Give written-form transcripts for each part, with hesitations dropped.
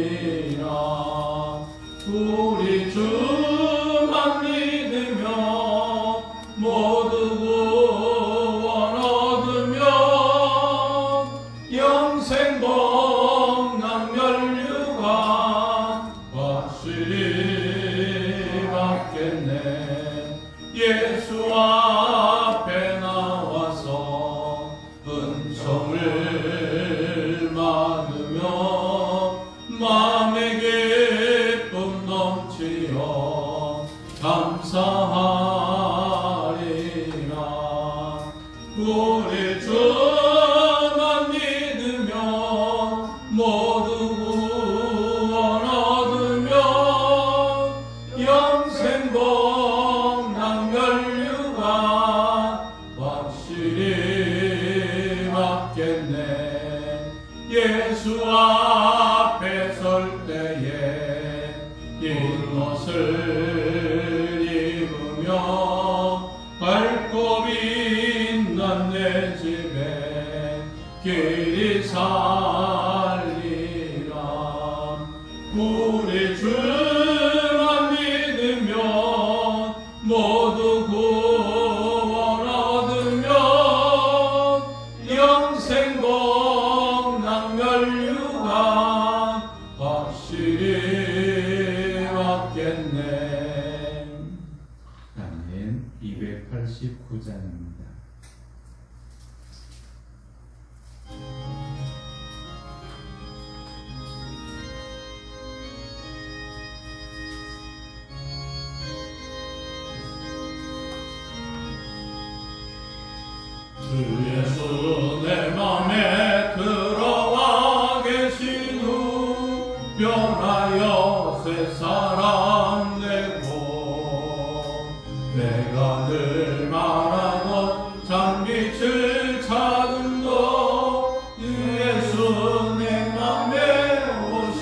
되리라. 우리 주만 믿으며 모두 구원 얻으며 영생 복락 면류관 확실히 받겠네. 예수 앞에 나와서 은총을 받으며 마음의 기쁨 넘치어 감사하리라. 우리 주만 믿으며 모두 구원 얻으며 영생 복락 면류관 확실히 받겠네. 예수 앞에 설 때에 흰 옷을 입으며 밝고 빛난 내 집에 길이 살리라. 우리 주만 믿으며 모두 구원 얻으며 영생 복락 면류관 확실히 받겠네. 아멘. 289장입니다. 주 예수 내 맘에 들어와 계신 후 변하여 새 사람 되고 내가 늘 말하던 장빛을 찾음도 주 예수 내 맘에 오신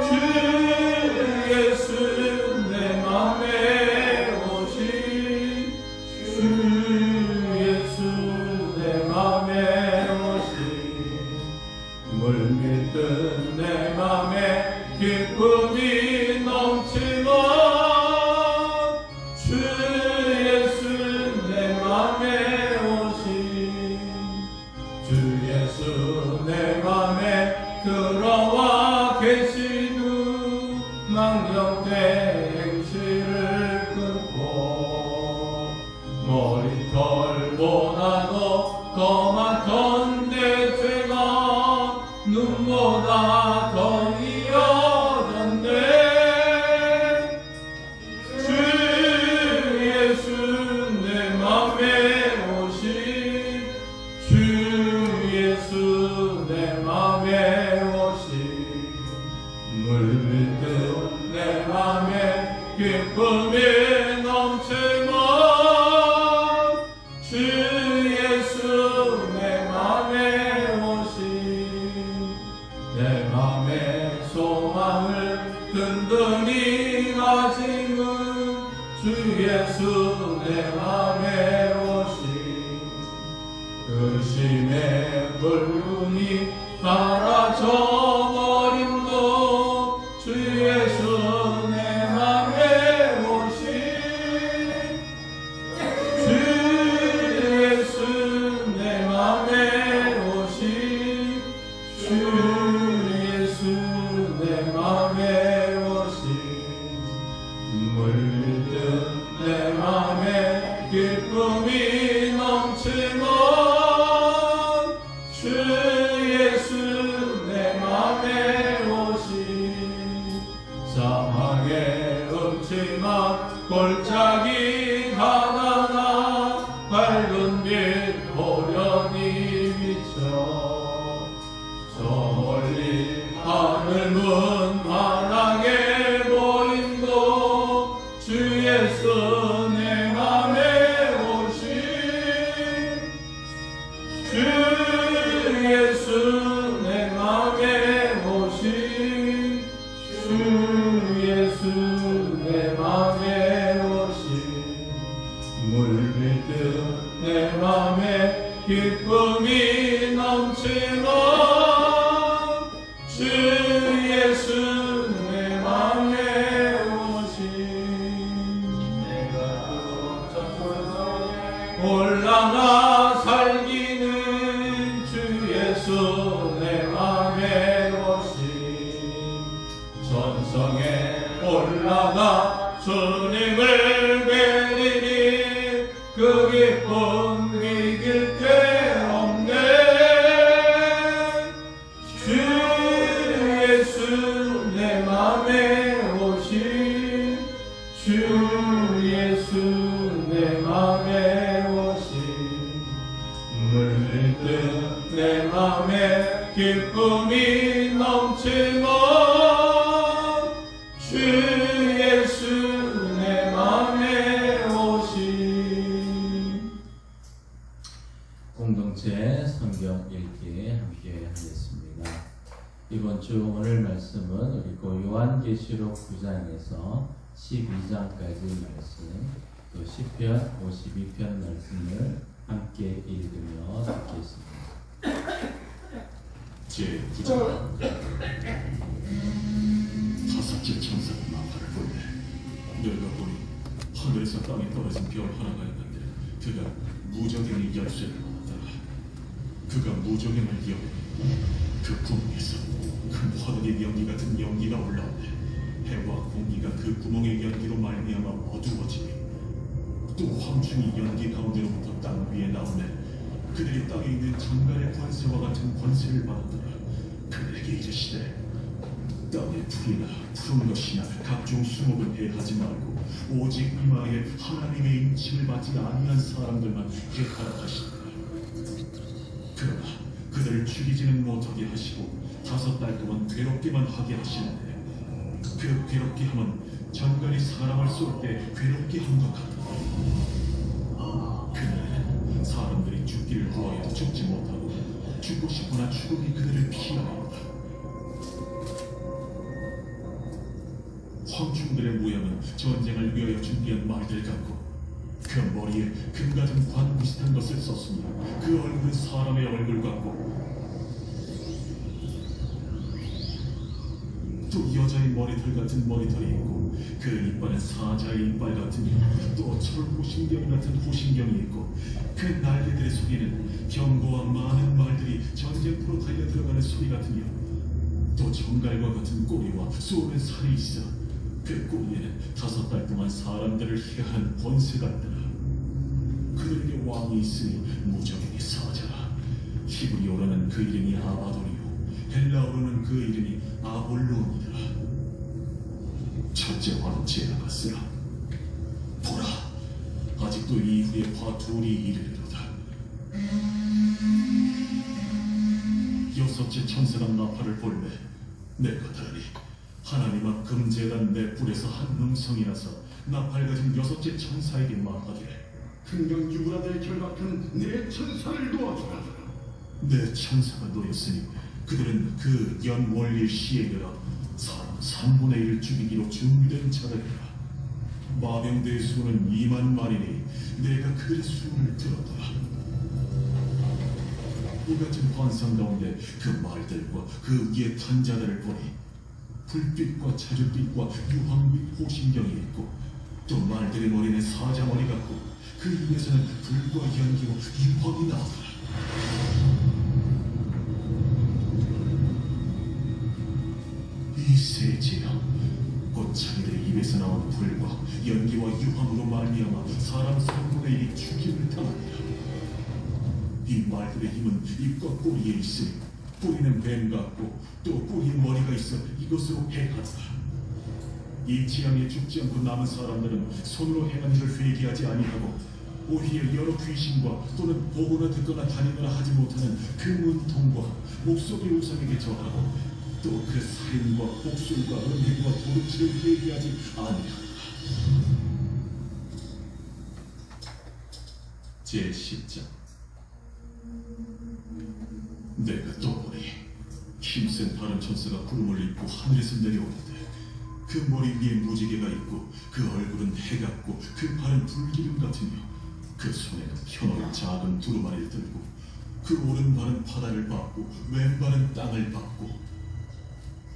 주 예수 내 맘에 오신 주 예수 내 맘에 오신 물밀듯 내 맘에 기쁨이 넘치고 주 예수 내 맘에 오신 주 예수 내 맘에 들어와 계신 후 망령된 행실을 끊고 머리털보다도 더 많던 내 죄가 눈보다 더 이어졌네. 주 예수 내 맘에 오신 주 예수 내 맘에 오신 물밀듯 내 맘에 기쁨이 넘치고 주 예수 내 맘에 오신 내 맘의 소망을 든든히 가짐은 주 예수 내 맘에 오신 근심의 불운이 사라져 버림도 주 예수 내 맘에 오신 주 예수 내 맘에 오신 주 예수 내 맘에 오신 물밀듯 내 맘에 기쁨이 넘치고 주 예수 내 맘에 기쁨이 넘치는 주 예수 내 맘에 오신 내가 올라가 살기는 주 예수 내 맘에 오신 전성에 올라가 주님을 뵈리니 그 기쁨 이길 데 없네 주 예수 내 맘에 오신 주 예수 내 맘에 오신 물든 내 맘에 기쁨이 넘치는 주 예수 내 맘에 오신 공동체 성경 읽기 함께 하겠습니다. 이번 주 오늘 말씀은 우리 요한계시록 9장에서 12장까지 말씀, 또 시편 52편 말씀을 함께 읽으며 듣겠습니다. 제9장 다섯째 천사가 나팔을 불매 내가 보니 하늘에서 땅에 떨어진 별 하나가 있는데 그가 무저갱의 열쇠를 받았더라. 그가 무저갱을 열어 그 구멍에서 큰 화덕의 연기 같은 연기가 올라오네. 해와 공기가 그 구멍의 연기로 말미암아 어두워지니 또 황충이 연기 가운데로부터 땅 위에 나오네. 그들이 땅에 있는 장갈의 권세와 같은 권세를 받았더라. 그들에게 이르시되 땅의 풀이나 푸른 것이나 각종 수목을 해하지 말고 오직 이마에 하나님의 인침을 받지 아니한 사람들만 해하라 하시더라. 그러나 그들을 죽이지는 못하게 하시고 5달 동안 괴롭게만 하게 하시는데 그 괴롭게 함은 장갈이 사람을 쏠 때 괴롭게 한 것 같다. 그날에는 사람들이 죽기를 구하여도 죽지 못하고 죽고 싶거나 죽음이 그들을 피하였다. 황충들의 모양은 전쟁을 위하여 준비한 말들 같고 그 머리에 금 같은 관 비슷한 것을 썼으며 그 얼굴은 사람의 얼굴 같고 또 여자의 머리털 같은 머리털이 있고 그 이빨은 사자의 이빨 같으며 또 철호신경 같은 호신경이 있고 그 날개들의 소리는 병거와 많은 말들이 전쟁터로 달려들어가는 소리 같으며 또 정갈과 같은 꼬리와 쏘는 살이 있어 그 꼬리에는 5달 동안 사람들을 해하는 권세가 있더라. 그들에게 왕이 있으니 무적행의 사자라. 히브리어로는 그 이름이 아바돌이요 헬라어로는 그 이름이 아볼론이더라. 첫째 화로 지나갔으나 보라 아직도 이후에 화 둘이 이르리로다. 여섯째 천사가 나팔을 불매 내가 들으니 하나님 앞 금제단 내 뿔에서 한 음성이 나서 나팔 가진 여섯째 천사에게 말하기를 흥령 유브라데의 결박한 내 천사를 도와주라. 내 천사가 놓였으니 그들은 그 연월일 시에 이르러 사람 3분의 1을 죽이기로 준비된 자들이라. 마병대의 수는 2만 마리니 내가 그들의 수를 들었더라. 이 같은 환상 가운데 그 말들과 그 위에 탄 자들을 보니 불빛과 자줏빛과 유황 및 호신경이 있고 또 말들의 머리는 사자 머리 같고 그 입에서는 불과 연기와 유황이 나오더라. 이 세 제야 곧 자기들의 입에서 나온 불과 연기와 유황으로 말미암아 사람 3분의 1이 죽임을 당하리라. 이 말들의 힘은 입과 꼬리에 있으니 꼬리는 뱀 같고 또 꼬리에 머리가 있어 이것으로 해하더라. 이 재앙에 죽지 않고 남은 사람들은 손으로 행한 일을 회개하지 아니하고 오히려 여러 귀신과 또는 보거나 듣거나 다니거나 하지 못하는 그 문통과 목소리 우상에게 절하고 또 그 살인과 복술과 음행과 도둑질을 회개하지 아니하더라. 제10장 내가 또 보니 힘센 다른 천사가 구름을 입고 하늘에서 내려오는데 그 머리 위에 무지개가 있고 그 얼굴은 해 같고 그 발은 불기름 같으며 그 손에는 현어의 작은 두루마리를 들고 그 오른발은 바다를 밟고 왼발은 땅을 밟고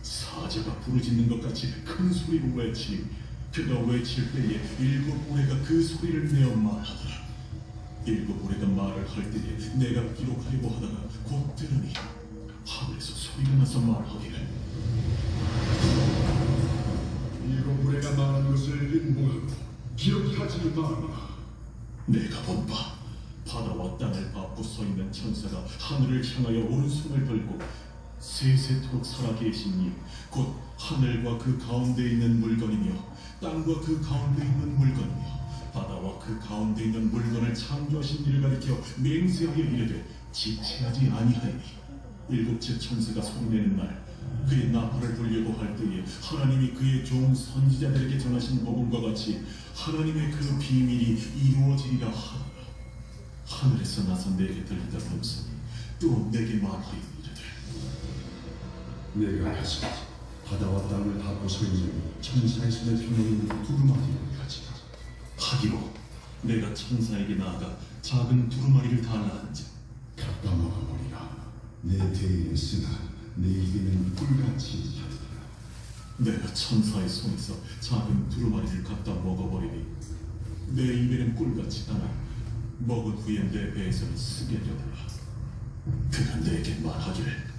사자가 부르짖는 것 같이 큰 소리로 외치니 그가 외칠 때에 일곱 오래가 그 소리를 내어 말하더라. 일곱 오래가 말을 할 때에 내가 기록하려고 하다가 곧 들으니 하늘에서 소리가 나서 말하기를 일곱 무리가 말한 것을 인봉하고 기억하지 말라. 내가 본 바 바다와 땅을 밟고 서 있는 천사가 하늘을 향하여 오른손을 들고 세세토록 살아계신 이 곧 하늘과 그 가운데 있는 물건이며 땅과 그 가운데 있는 물건이며 바다와 그 가운데 있는 물건을 창조하신 이를 가리켜 맹세하여 이르되 지체하지 아니하리니 일곱째 천사가 소리내는 날 그의 나팔을 불려고 할 때에 하나님이 그의 종 선지자들에게 전하신 복음과 같이 하나님의 그 비밀이 이루어지리라 하더라. 하늘에서 나서 내게 들리던 음성이 또 내게 말하여 이르되 내가 가서 바다와 땅을 닫고 서 있는 천사의 손에 들려 있는 두루마리를 가지라. 하기로 내가 천사에게 나아가 작은 두루마리를 달라 앉아 갖다 먹어버리라. 내 대에 있으나 내 입에는 꿀같이 하리라. 내가 천사의 손에서 작은 두루마리를 갖다 먹어버리니 내 입에는 꿀같이 하나 먹은 후에 내 배에서는 쓰게 되더라. 그가 내게 말하기를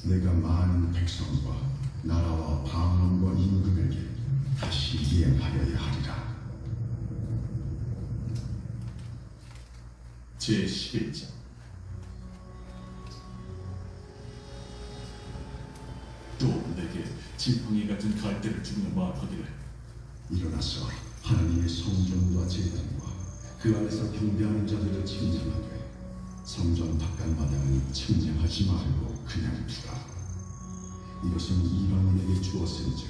내가 많은 백성과 나라와 방언과 임금에게 다시 이행하여야 하리라. 제11장 또 내게 지팡이 같은 갈대를 주며 말하기를 일어나서 하나님의 성전과 제단과 그 안에서 경배하는 자들을 침상하되 성전 바깥마당은 침상하지 말고 그냥 두라. 이것은 이방인에게 주었은즉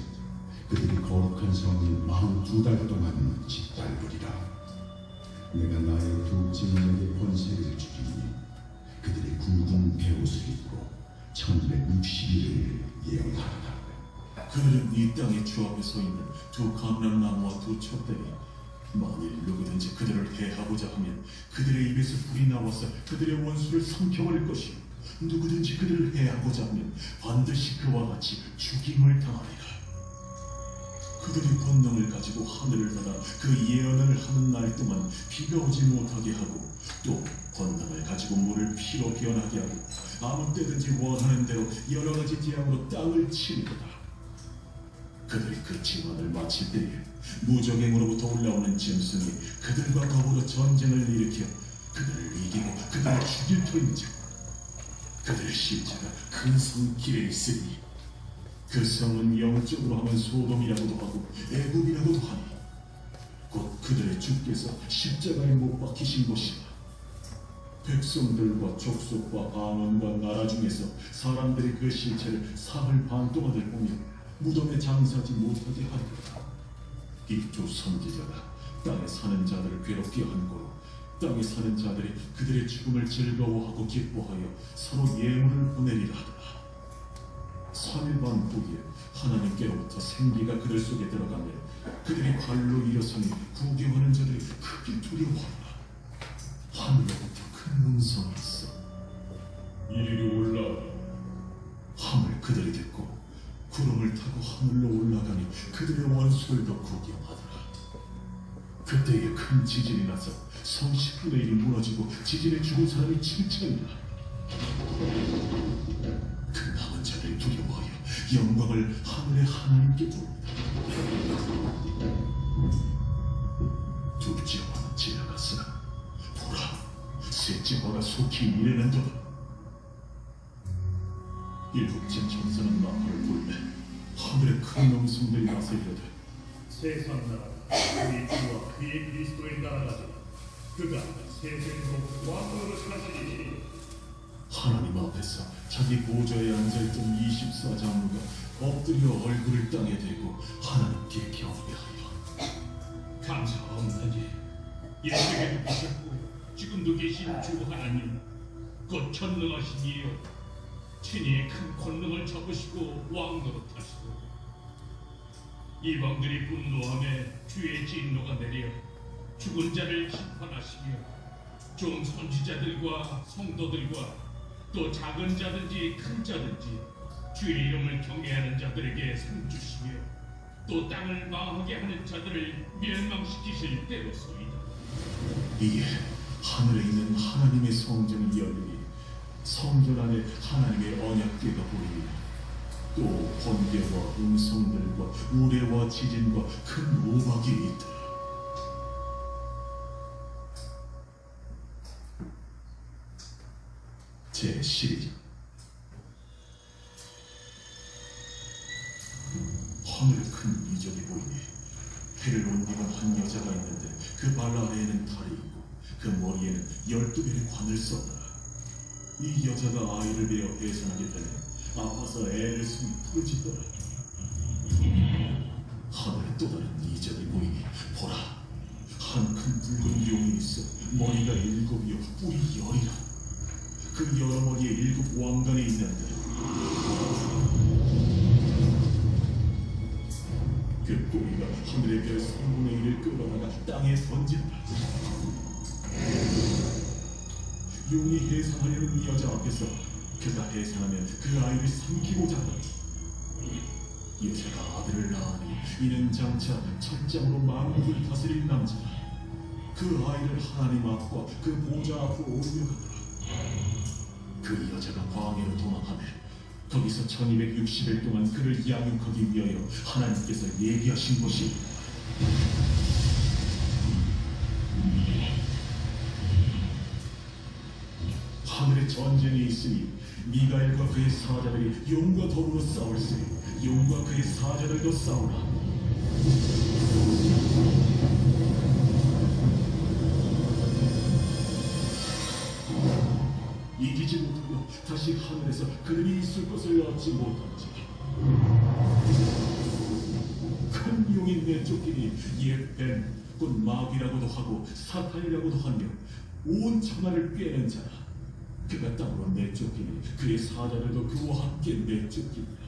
그들이 거룩한 성을 42달 동안 짓밟으리라. 내가 나의 두 증인에게 권세를 주리니 그들이 굵은 베옷을 입고 1160일을 예언하리라. 그들은 이 땅의 주 앞에 서 있는 두 감람나무와 두 촛대니 만일 누구든지 그들을 해하고자 하면 그들의 입에서 불이 나와서 그들의 원수를 삼켜버릴 것이요 누구든지 그들을 해하고자 하면 반드시 그와 같이 죽임을 당하리라. 그들이 권능을 가지고 하늘을 닫아 그 예언을 하는 날 동안 비가 오지 못하게 하고 또 권능을 가지고 물을 피로 변하게 하고 아무 때든지 원하는 대로 여러 가지 재앙으로 땅을 치리로다. 그들이 그 진화를 마칠 때에 무적행으로부터 올라오는 짐승이 그들과 더불어 전쟁을 일으켜 그들을 이기고 그들을 죽일 터인즉 그들의 실체가 큰 성 길에 있으니 그 성은 영적으로 하면 소돔이라고도 하고 애굽이라고도 하니 곧 그들의 주께서 십자가에 못 박히신 곳이라. 백성들과 족속과 방언과 나라 중에서 사람들이 그 실체를 사흘 반 동안을 보며 무덤에 장사하지 못하게 하리라. 이 두 선지자가 땅에 사는 자들을 괴롭게 한 고로 땅에 사는 자들이 그들의 죽음을 즐거워하고 기뻐하여 서로 예물을 보내리라 하더라. 3일 반 후에 하나님께로부터 생기가 그들 속에 들어가며 그들이 발로 일어서니 구경하는 자들이 크게 두려워하더라. 하늘로부터 큰 음성이 있어 이리로 올라오라. 함을 그들이 듣고 구름을 타고 하늘로 올라가니 그들의 원수들도 구경하더라. 그때에 큰 지진이 나서 성 10분의 1이 무너지고 지진에 죽은 사람이 7천이라. 그 남은 자들이 두려워하여 영광을 하늘의 하나님께 부릅니다. 둘째 화는 지나갔으나 보라 셋째 화가 속히 이르는도다. 일곱째 천사는 나팔을 불매 하늘에 큰 음성들이 나서 이르되 세상 나라가 그의 주와 그의 그리스도의 나라가 그가 세세토록 왕으로 사시리니 하나님 앞에서 자기 보좌에 앉아있던 24장로가 엎드려 얼굴을 땅에 대고 하나님께 경배하여 감사합니다. 예수께도 계셨고 지금도 계신 주 하나님 곧 전능하신 이여 친히 큰 권능을 잡으시고 왕으로 타시고 이방들이 분노하며 주의 진노가 내려 죽은 자를 심판하시며 종 선지자들과 성도들과 또 작은 자든지 큰 자든지 주의 이름을 경외하는 자들에게 상 주시며 또 땅을 망하게 하는 자들을 멸망시키실 때로소이다. 이에 하늘에 있는 하나님의 성전이 열리니 성전 안에 하나님의 언약궤가 보이니 또 번개와 음성들과 우레와 지진과 큰 우박이 있더라. 제12장. 하늘에 큰 이적이 보이니 해를 못 입은 한 여자가 있는데 그 발 아래에는 달이 있고 그 머리에는 12개의 관을 썼더라. 이 여자가 아이를 베어 해산하게 되네 아파서 애를 숨이 부르짖더라. 하늘에 또 다른 이적이 보이니 보라, 한 큰 붉은 용이 있어 머리가 7이요 뿔이 10이라. 그 여러 머리에 7 왕관이 있는데 그 꼬리가 하늘의 별 3분의 1을 끌어다가 땅에 던진다. 용이 해산하려는 이 여자 앞에서 그가 해산하면 그 아이를 삼키고자 하니 여자가 아들을 낳으니 이는 장차 철장으로 만국을 다스릴 남자라. 그 아이를 하나님 앞과 그 보좌 앞으로 옮겨가더라. 그 여자가 광야로 도망하며 거기서 1260일 동안 그를 양육하기 위하여 하나님께서 예비하신 것이 하늘에 전쟁이 있으니 미가엘과 그의 사자들이 용과 더불어 싸울세. 용과 그의 사자들도 싸우라. 이기지 못하며 다시 하늘에서 그들이 있을 것을 얻지 못한지 큰 용이 내쫓기니 옛 뱀, 곧 마귀라고도 하고 사탄이라고도 하며 온 천하를 꿰는 자라. 그가 땅으로 내쫓기니 그의 사자들도 그와 함께 내쫓기니라.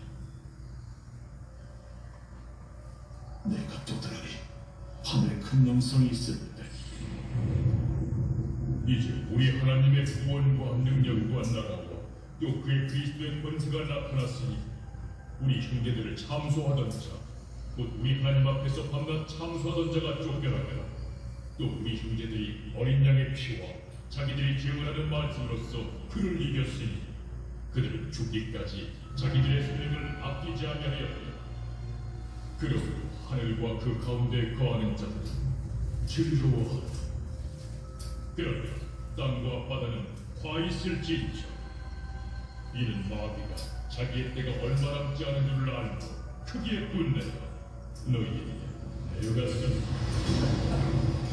내가 또 들으니 하늘에 큰 영성이 있었는데 이제 우리 하나님의 구원과 능력과 나라와 또 그의 그리스도의 권세가 나타났으니 우리 형제들을 참소하던 자, 곧 우리 하나님 앞에서 밤낮 참소하던 자가 쫓겨나거나 또 우리 형제들이 어린 양의 피와 자기들이 증언하는 말씀으로써 그를 이겼으니 그들은 죽기까지 자기들의 생명을 아끼지 아니하였다. 그러므로 하늘과 그 가운데 거하는 자들은 즐거워하라. 그러면 땅과 바다는 화 있을지니라. 이는 마귀가 자기의 때가 얼마 남지 않은 줄 알고 크게 분내가 너희에게 내려갔으니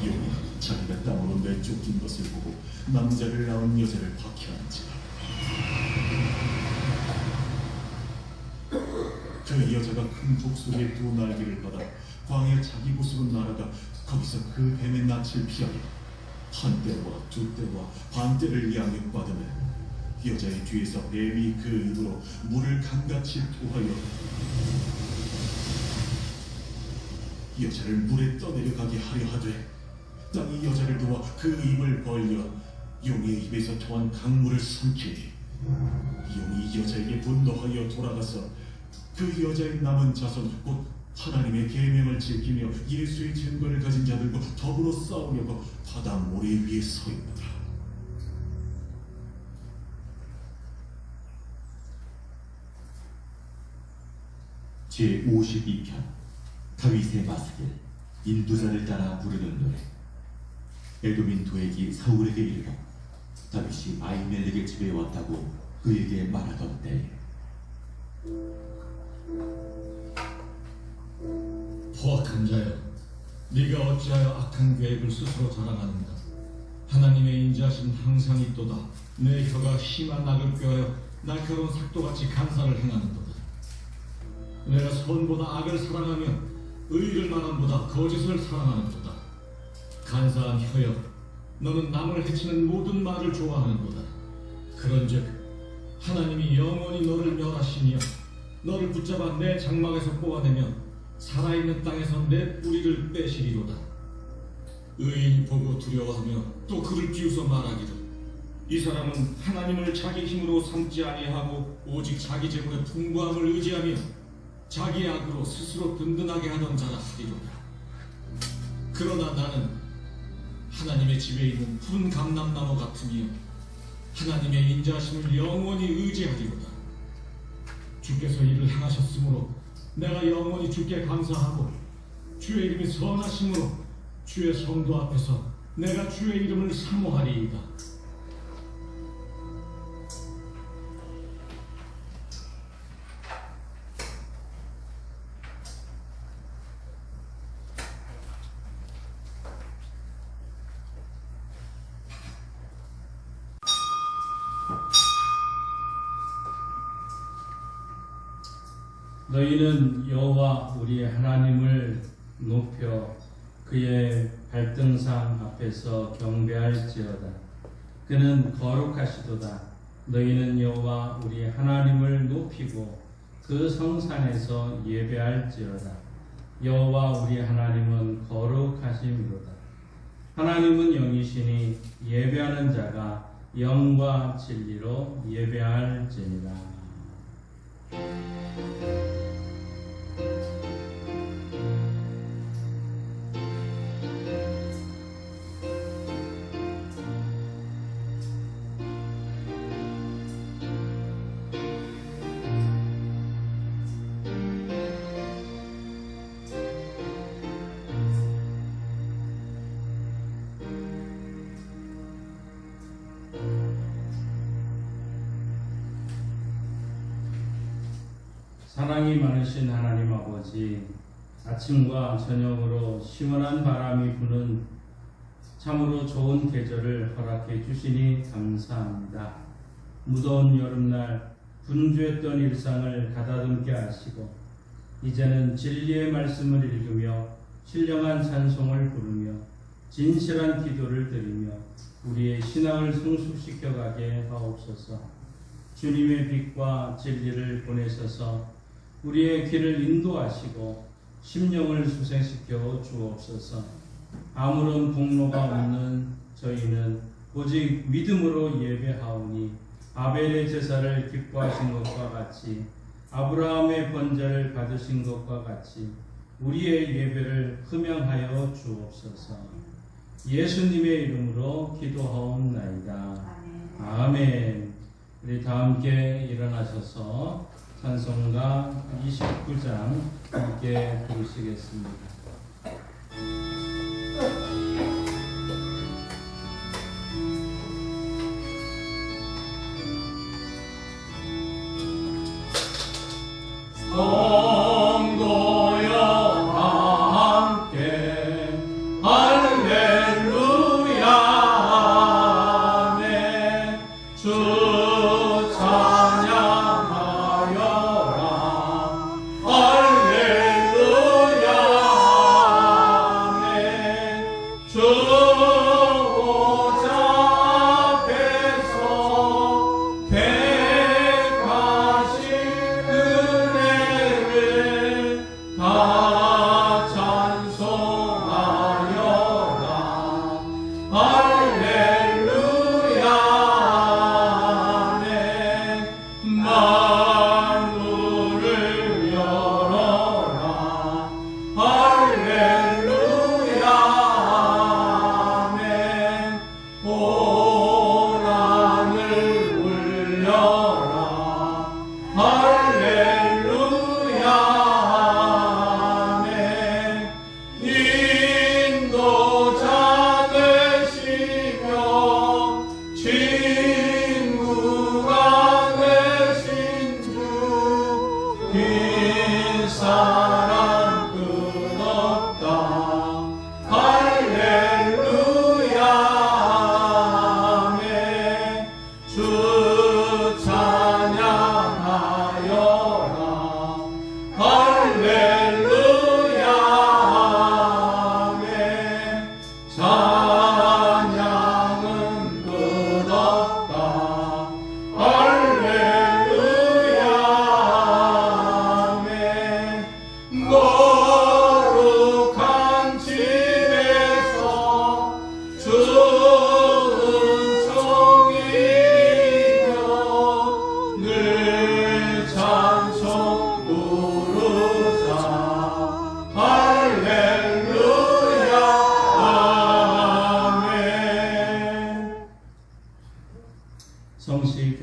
용이 자기가 땅으로 내쫓긴 것을 보고 남자를 낳은 여자를 박해하는지라. 그 여자가 큰 독수리의 2 날개를 받아 광야 자기 곳으로 날아가 거기서 그 뱀의 낯을 피하여 한 때와 2 때와 반 때를 양육받으며 여자의 뒤에서 뱀이 그 입으로 물을 강같이 토하여 여자를 물에 떠내려가게 하려 하되 땅이 여자를 도와 그 입을 벌려 용의 입에서 토한 강물을 삼키니 용이 여자에게 분노하여 돌아가서 그 여자의 남은 자손 곧 하나님의 계명을 지키며 예수의 증거를 가진 자들과 더불어 싸우려고 바다 모래 위에 서 있노라. 제52편 다윗의 마스길 인도자를 따라 부르는 노래. 에돔인 도액이 사울에게 이르러 다윗이 아히멜렉의 집에 왔다고 그에게 말하던 때에 포악한 자여, 네가 어찌하여 악한 계획을 스스로 자랑하는가? 하나님의 인자하심 항상 있도다. 내 혀가 심한 악을 꾀하여 날카로운 삭도같이 간사를 행하는도다. 내가 선보다 악을 사랑하며 의를 말함보다 거짓을 사랑하는도다. 간사한 혀여, 너는 남을 해치는 모든 말을 좋아하는도다. 그런즉 하나님이 영원히 너를 멸하시며 너를 붙잡아 내 장막에서 뽑아내며 살아있는 땅에서 내 뿌리를 빼시리로다. 의인이 보고 두려워하며 또 그를 비웃어 말하기를 이 사람은 하나님을 자기 힘으로 삼지 아니하고 오직 자기 재물의 풍부함을 의지하며 자기 악으로 스스로 든든하게 하던 자라 하리로다. 그러나 나는 하나님의 집에 있는 푸른 감람나무 같으며 하나님의 인자하심을 영원히 의지하리로다. 주께서 이를 행하셨으므로 내가 영원히 주께 감사하고 주의 이름이 선하심으로 주의 성도 앞에서 내가 주의 이름을 사모하리이다. 너희는 여호와 우리 하나님을 높여 그의 발등상 앞에서 경배할지어다. 그는 거룩하시도다. 너희는 여호와 우리 하나님을 높이고 그 성산에서 예배할지어다. 여호와 우리 하나님은 거룩하심이로다. 하나님은 영이시니 예배하는 자가 영과 진리로 예배할지니라. 사랑이 많으신 하나님 아버지, 아침과 저녁으로 시원한 바람이 부는 참으로 좋은 계절을 허락해 주시니 감사합니다. 무더운 여름날 분주했던 일상을 가다듬게 하시고 이제는 진리의 말씀을 읽으며 신령한 찬송을 부르며 진실한 기도를 드리며 우리의 신앙을 성숙시켜가게 하옵소서. 주님의 빛과 진리를 보내셔서 우리의 길을 인도하시고 심령을 수생시켜 주옵소서. 아무런 공로가 없는 저희는 오직 믿음으로 예배하오니 아벨의 제사를 기뻐하신 것과 같이 아브라함의 번제를 받으신 것과 같이 우리의 예배를 흠양하여 주옵소서. 예수님의 이름으로 기도하옵나이다. 아멘. 우리 다 함께 일어나셔서 찬송가 29장 함께 부르시겠습니다. 성도여 함께 할렐루야 아멘. 주 찬양하여라 할렐루야 아멘. 주 보좌 앞에서 택하신 은혜를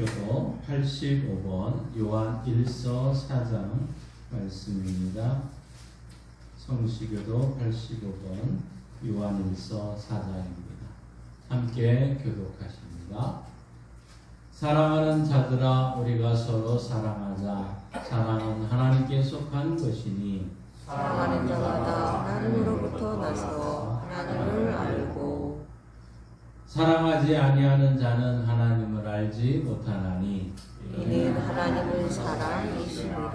성시교도 85번 요한 1서 4장 말씀입니다. 성시교도 85번 요한 1서 4장입니다. 함께 교독하십니다. 사랑하는 자들아 우리가 서로 사랑하자. 사랑은 하나님께 속한 것이니 사랑하는 자마다 하나님으로부터 나서 하나님을 알고 사랑하지 아니하는 자는 하나님을 알지 못하나니 이는 하나님은 사랑이십니다.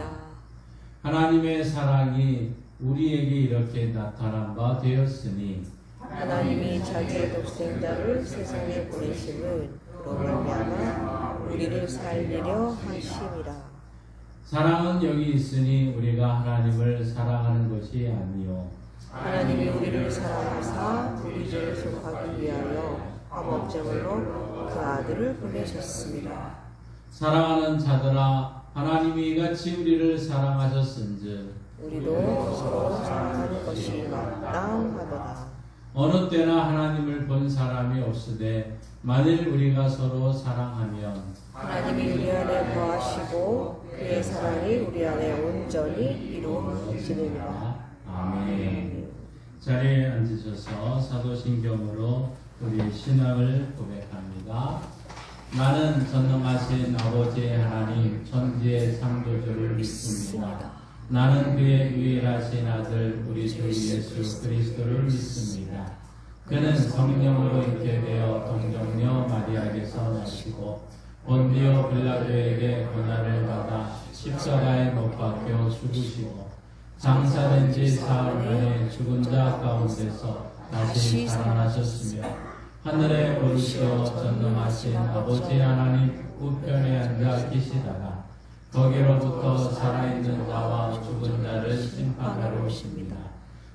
하나님의 사랑이 우리에게 이렇게 나타난 바 되었으니 하나님이 자기의 독생자를 세상에 보내심은 그로 말미암아 우리를 살리려 하심이라. 사랑은 여기 있으니 우리가 하나님을 사랑하는 것이 아니요 하나님이 우리를 사랑하사 우리 죄를 속하기 위하여 화목제물로 그 아들을 보내셨습니다. 사랑하는 자들아 하나님이 이같이 우리를 사랑하셨은즉 우리도 서로 사랑하는 것이 마땅하도다. 어느 때나 하나님을 본 사람이 없으되 만일 우리가 서로 사랑하면 하나님이 우리 안에 거하시고 그의 사랑이 우리 안에 온전히 이루어지느니라. 아멘. 자리에 앉으셔서 사도신경으로 우리 신앙을 고백합니다. 나는 전능하신 아버지 하나님 천지의 창조주를 믿습니다. 나는 그의 유일하신 아들 우리 주 예수 그리스도를 믿습니다. 그는 성령으로 잉태되어 동정녀 마리아에게서 나시고 본디오 빌라도에게 고난을 받아 십자가에 못 박혀 죽으시고 장사된 지 사흘 만에 죽은 자 가운데서 다시 살아나셨으며 하늘에 오르시어 전능하신 아버지 하나님 우편에 앉아 계시다가 거기로부터 살아있는 자와 죽은 자를 심판하러 오십니다.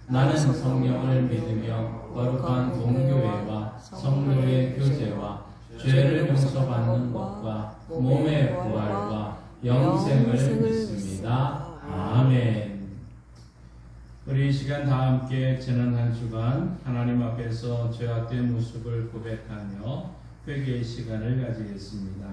나는 성령을 믿으며 거룩한 공교회와 성도의 교제와 죄를 용서받는 것과 몸의 부활과 영생을 믿습니다. 아멘. 우리 이 시간 다 함께 지난 한 주간 하나님 앞에서 죄악된 모습을 고백하며 회개의 시간을 가지겠습니다.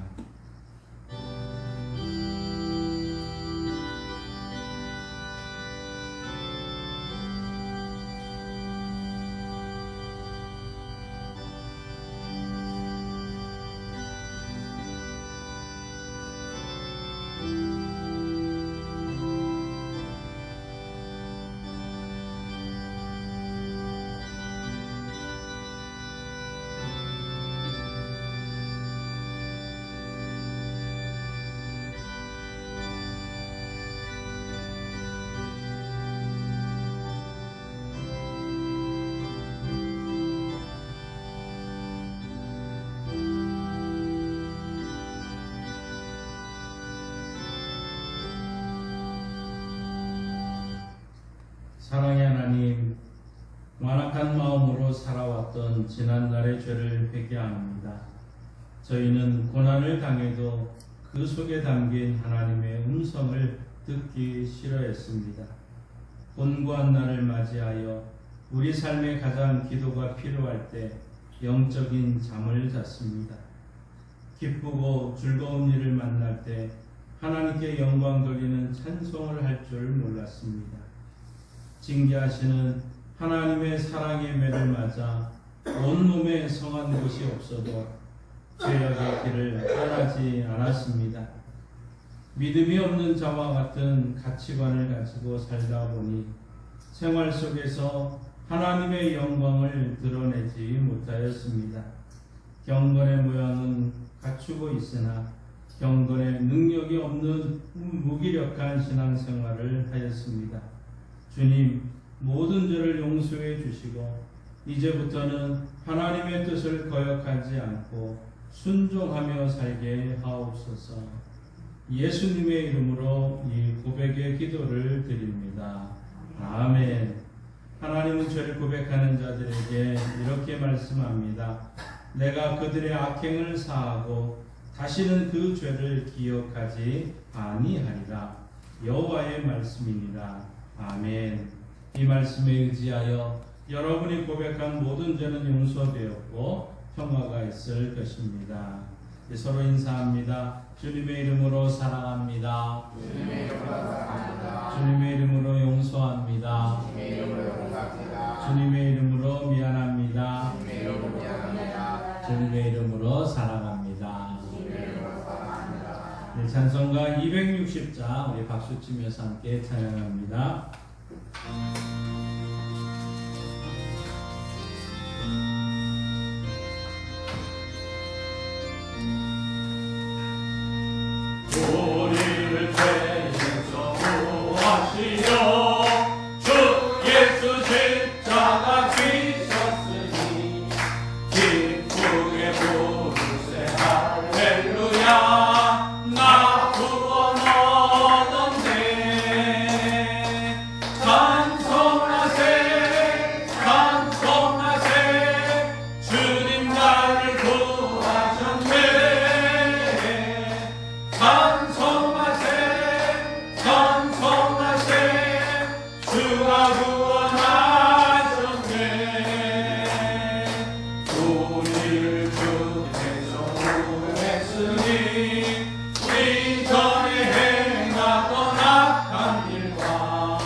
사랑의 하나님, 완악한 마음으로 살아왔던 지난날의 죄를 회개합니다. 저희는 고난을 당해도 그 속에 담긴 하나님의 음성을 듣기 싫어했습니다. 곤고한 날을 맞이하여 우리 삶에 가장 기도가 필요할 때 영적인 잠을 잤습니다. 기쁘고 즐거운 일을 만날 때 하나님께 영광 돌리는 찬송을 할 줄 몰랐습니다. 징계하시는 하나님의 사랑의 매를 맞아 온몸에 성한 곳이 없어도 죄악의 길을 떠나지 않았습니다. 믿음이 없는 자와 같은 가치관을 가지고 살다 보니 생활 속에서 하나님의 영광을 드러내지 못하였습니다. 경건의 모양은 갖추고 있으나 경건의 능력이 없는 무기력한 신앙생활을 하였습니다. 주님, 모든 죄를 용서해 주시고 이제부터는 하나님의 뜻을 거역하지 않고 순종하며 살게 하옵소서. 예수님의 이름으로 이 고백의 기도를 드립니다. 아멘. 하나님은 죄를 고백하는 자들에게 이렇게 말씀합니다. 내가 그들의 악행을 사하고 다시는 그 죄를 기억하지 아니하리라. 여호와의 말씀입니다. 아멘. 이 말씀에 의지하여 여러분이 고백한 모든 죄는 용서되었고 평화가 있을 것입니다. 이제 서로 인사합니다. 주님의 이름으로 사랑합니다. 주님의 이름으로 용서합니다. 주님의 이름으로 미안합니다. 주님의 이름으로 사랑합니다. 네, 찬송가 260장 우리 박수 치면서 함께 찬양합니다. 우리를 죄에서 구하시려 주 예수 십자가 지셨으니 기쁘게 부르세 할렐루야 나 구원 얻었네 찬송하세 찬송하세 주님 나를 구하셨네 찬송하세 찬송하세 주가 구원하셨네 우리를 주께서 구했으니 우리 전에 행하던 악한 일과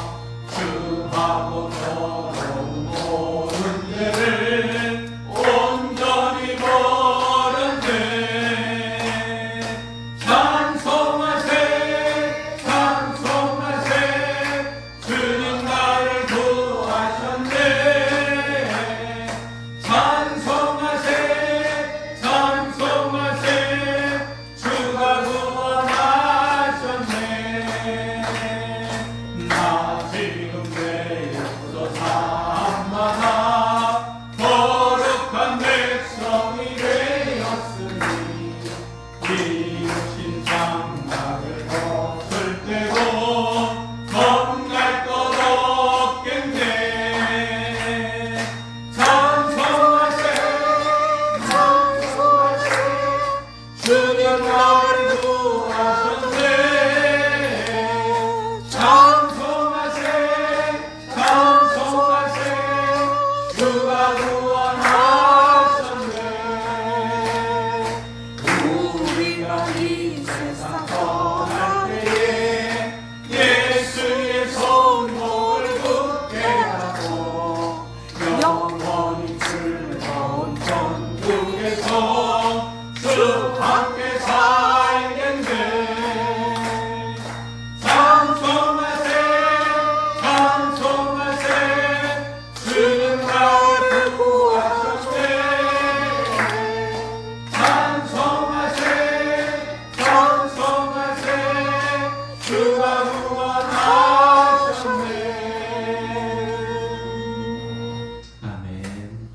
주하고 더러운 모든 죄를 온전히 버렸네 찬송하세 찬송하세 주님 나를 구하셨네 찬송하세 찬송하세 주가 구원하셨네 나 지금 내일부터 삶마다 거룩한 백성이 되었으니 이웃인 장막을 벗을 때고 겁날 것 없겠네 찬송하세 찬송하세 주님 나를 구하셨네 찬송하세 찬송하세 주가 구원하셨네 우리가 이 세상 떠날 때에 예수의 손목을 붙게 하고 영원히 즐거운 천국에서 주 함께 살겠네 찬송하세 찬송하세 주님 나를 구하셨네 찬송하세 찬송하세 주가 구원하셨네 아멘.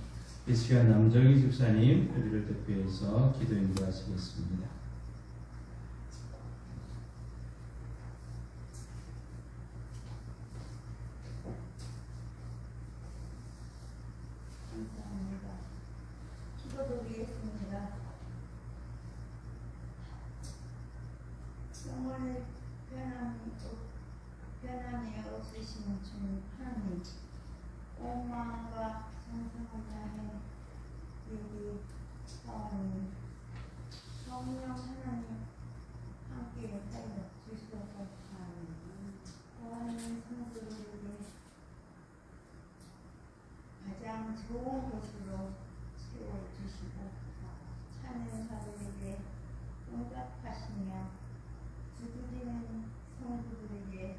이 시간 남정희 집사님 우리를 대표해서 기도 인도하시겠습니다. 감사합니다. 기도드리겠습니다. 영원의 변함이 없으신 주님 하나님, 온 마음과 정성을 다해 예비 사원님, 성령 하나님 함께 하여 주시옵소서. 하나님 성도들에게 가장 좋은 곳으로 채워주시고 찬양사들에게 응답하시며 두드리는 성도들에게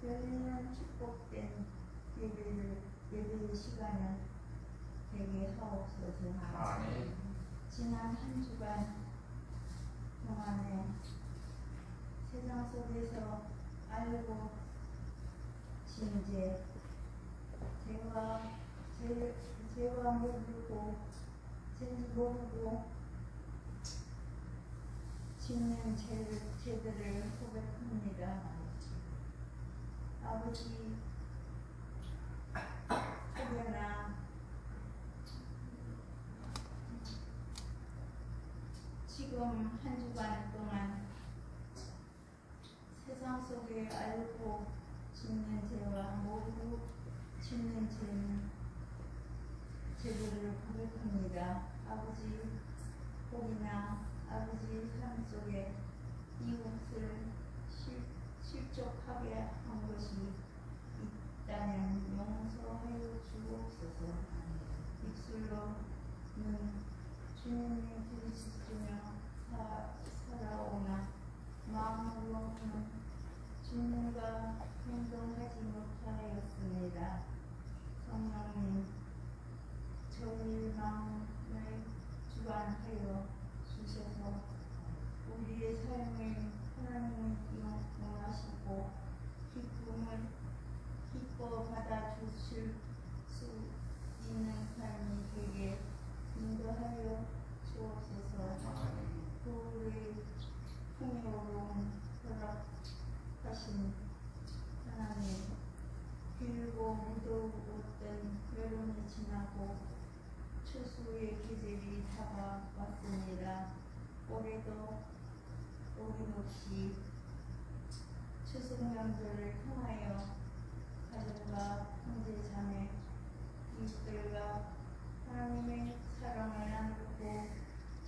열리는 축복된 예배의 시간을 되게 하옵소서. 지난 한 주간 동안에 세상 속에서 알고 진죄 죄와 모르고 모르고 짓는 죄들을 고백합니다. 아버지, 혹여나 지금 한 주간 동안 세상 속에 알고 짓는 죄와 모르고 짓는 죄들을 고백합니다. 아버지, 복이나 아버지 삶 속에 이웃을 실족하게 한 것이 있다면 용서하여 주옵소서. 입술로는 주님의 그리스도며 살아오나 마음으로는 주님과 행동하지 못하였습니다. 성령님, 저희 마음을 주관하여 주셔서 우리의 삶을 하나님이 용하시고 기쁨을 기뻐 받아 주실 수 있는 삶이 되게 인도하여 주옵소서. 우리의 풍요로운 허락하신 하나님, 길고 무더웠던 여름이 지나고 추수의 계절이 다가왔습니다. 올해도 어김없이 추석 명절을 통하여 가정과 형제 자매 이웃들과 하나님의 사랑을 나누고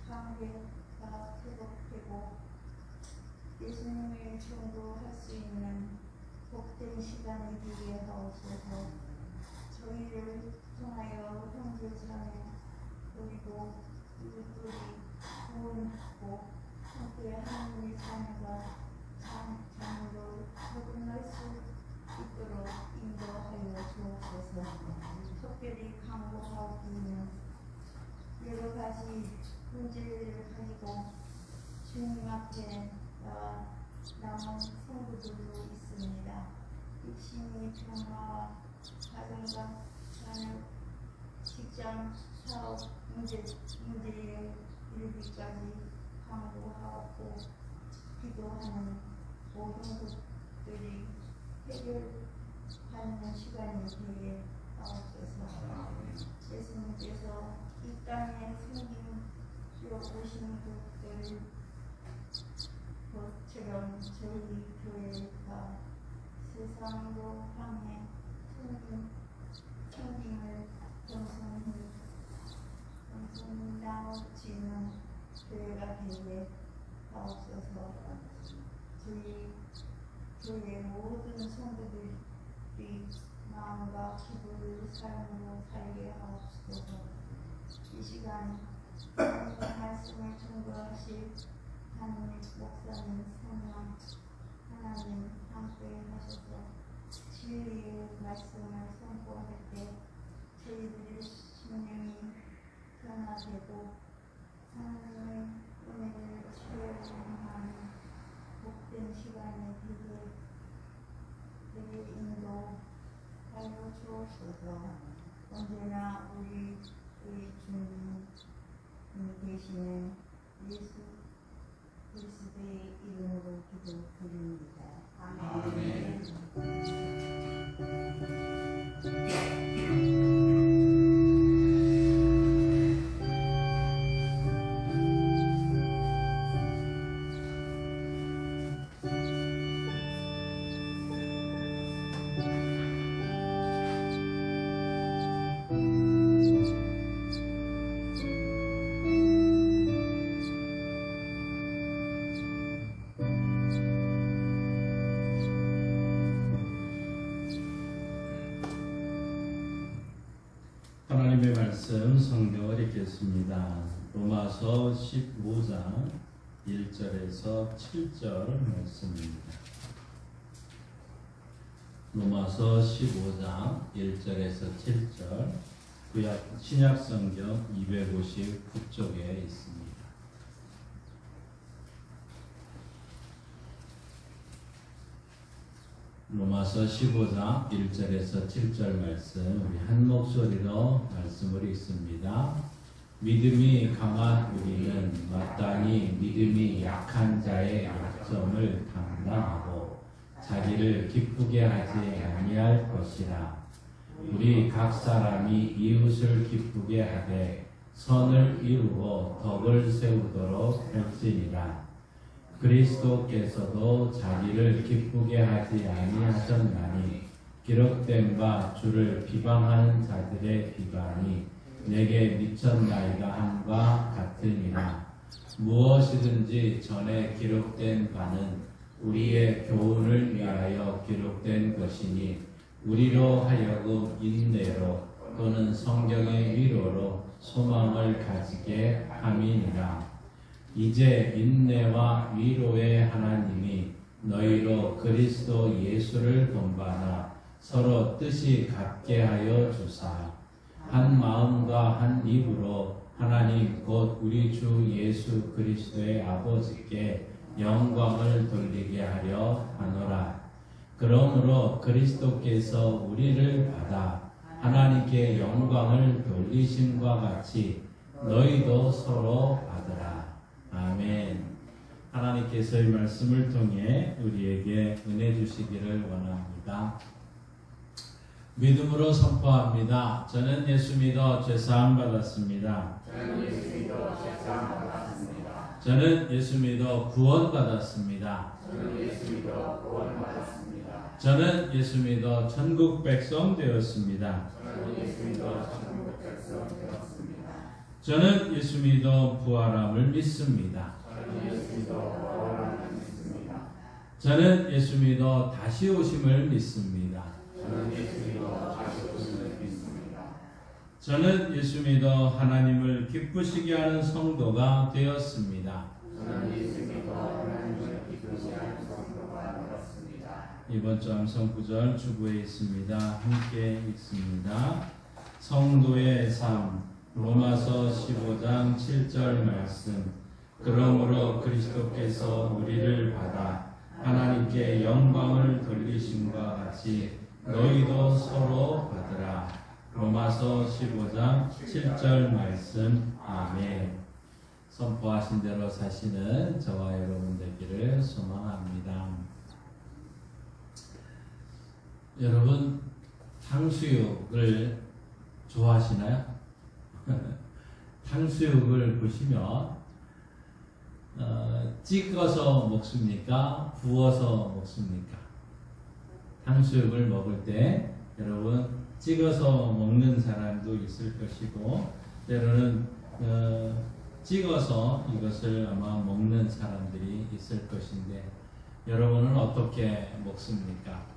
관계가 회복되고 예수님을 전도할 수 있는 복된 시간이 되게 하옵소서. 저희를 통하여 형제 자매 그리고 이웃들이 구원하고 함께 하나님의 자녀가 장으로 거듭날 수 있도록 인도하여 주옵소서. 특별히 간구하고는 여러 가지 문제를 가지고 주님 앞에 나와 남은 성도들도 있습니다. 육신의 평화와 가정과 자녀, 직장, 사업 문제에 이르기까지 간구하고 기도하는 모든 것들이 해결받는 시간이 되게 하옵소서. 예수님께서 이 땅에 생기려 오신 것처럼 저희 교회가 세상으로 향해 생김을 겸손히 나눠지는 교회가 되게 하옵소서. 저희 교회 모든 성도들이 마음과 기도를 삶으로 살게 하옵소서. 이 시간 하나님의 말씀을 전도하실 하나님 목사님 성령 하나님 함께 하셔서 진리의 말씀을 선포할 때 저희들의 심령이 변화되고 하나님의 은혜를 체험하는 복된 시간이 되게 인도하여 주옵소서. 언제나 우리의 주님 되시는 예수 그리스도의 이름으로 기도드립니다. 아멘. 하나님의 말씀 성경을 읽겠습니다. 로마서 15장 1절에서 7절 말씀입니다. 로마서 15장 1절에서 7절 신약 성경 259쪽에 있습니다. 로마서 15장 1절에서 7절 말씀 우리 한 목소리로 말씀을 읽습니다. 믿음이 강한 우리는 마땅히 믿음이 약한 자의 약점을 담당하고 자기를 기쁘게 하지 아니할 것이라. 우리 각 사람이 이웃을 기쁘게 하되 선을 이루고 덕을 세우도록 할지니라. 그리스도께서도 자기를 기쁘게 하지 아니하셨나니 기록된 바 주를 비방하는 자들의 비방이 내게 미쳤나이다 함과 같으니라. 무엇이든지 전에 기록된 바는 우리의 교훈을 위하여 기록된 것이니 우리로 하여금 인내로 또는 성경의 위로로 소망을 가지게 함이니라. 이제 인내와 위로의 하나님이 너희로 그리스도 예수를 본받아 서로 뜻이 같게 하여 주사 한 마음과 한 입으로 하나님 곧 우리 주 예수 그리스도의 아버지께 영광을 돌리게 하려 하노라. 그러므로 그리스도께서 우리를 받아 하나님께 영광을 돌리심과 같이 너희도 서로 받으라. 아멘. 하나님께서 이 말씀을 통해 우리에게 은혜 주시기를 원합니다. 믿음으로 선포합니다. 저는 예수 믿어 죄사함 받았습니다. 저는 예수 믿어 구원 받았습니다. 저는 예수 믿어 천국 백성 되었습니다. 저는 예수 믿어 부활함을 믿습니다. 저는 예수 믿어 다시 오심을 믿습니다. 저는 예수 믿어 하나님을 기쁘시게 하는 성도가 되었습니다. 이번 주 암송 구절 주부에 있습니다. 함께 읽습니다. 성도의 삶 로마서 15장 7절 말씀. 그러므로 그리스도께서 우리를 받아 하나님께 영광을 돌리심과 같이 너희도 서로 받으라. 로마서 15장 7절 말씀. 아멘. 선포하신 대로 사시는 저와 여러분 되기를 소망합니다. 여러분 탕수육을 좋아하시나요? 탕수육을 보시면 찍어서 먹습니까? 구워서 먹습니까? 탕수육을 먹을 때 여러분 찍어서 먹는 사람도 있을 것이고 때로는 찍어서 이것을 아마 먹는 사람들이 있을 것인데 여러분은 어떻게 먹습니까?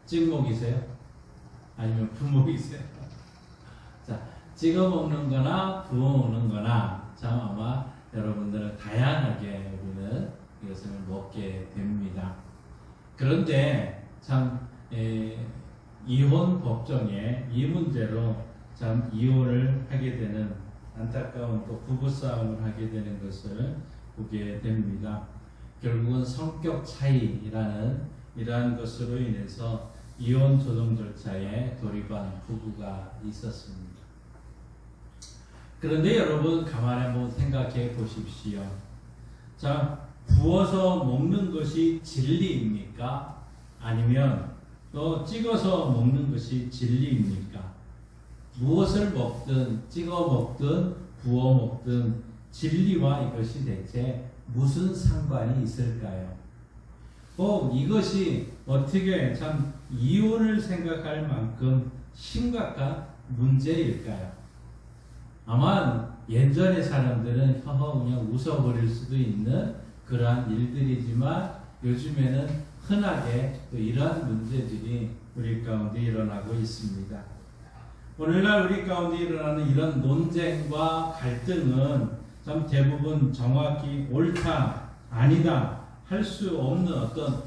찍먹이세요? 아니면 부먹이세요? 자, 찍어 먹는 거나 부어 먹는 거나 참 아마 여러분들은 다양하게 우리는 이것을 먹게 됩니다. 그런데 참 이혼 법정에 이 문제로 참 이혼을 하게 되는 안타까운 또 부부싸움을 하게 되는 것을 보게 됩니다. 결국은 성격 차이라는 이러한 것으로 인해서 이혼 조정 절차에 돌입한 부부가 있었습니다. 그런데 여러분 가만히 한번 생각해 보십시오. 자, 부어서 먹는 것이 진리입니까? 아니면 또 찍어서 먹는 것이 진리입니까? 무엇을 먹든 찍어 먹든 부어 먹든 진리와 이것이 대체 무슨 상관이 있을까요? 이것이 어떻게 참 이혼을 생각할 만큼 심각한 문제일까요? 아마 예전의 사람들은 그냥 웃어버릴 수도 있는 그러한 일들이지만 요즘에는 흔하게 또 이러한 문제들이 우리 가운데 일어나고 있습니다. 오늘날 우리 가운데 일어나는 이런 논쟁과 갈등은 참 대부분 정확히 옳다, 아니다 할 수 없는 어떤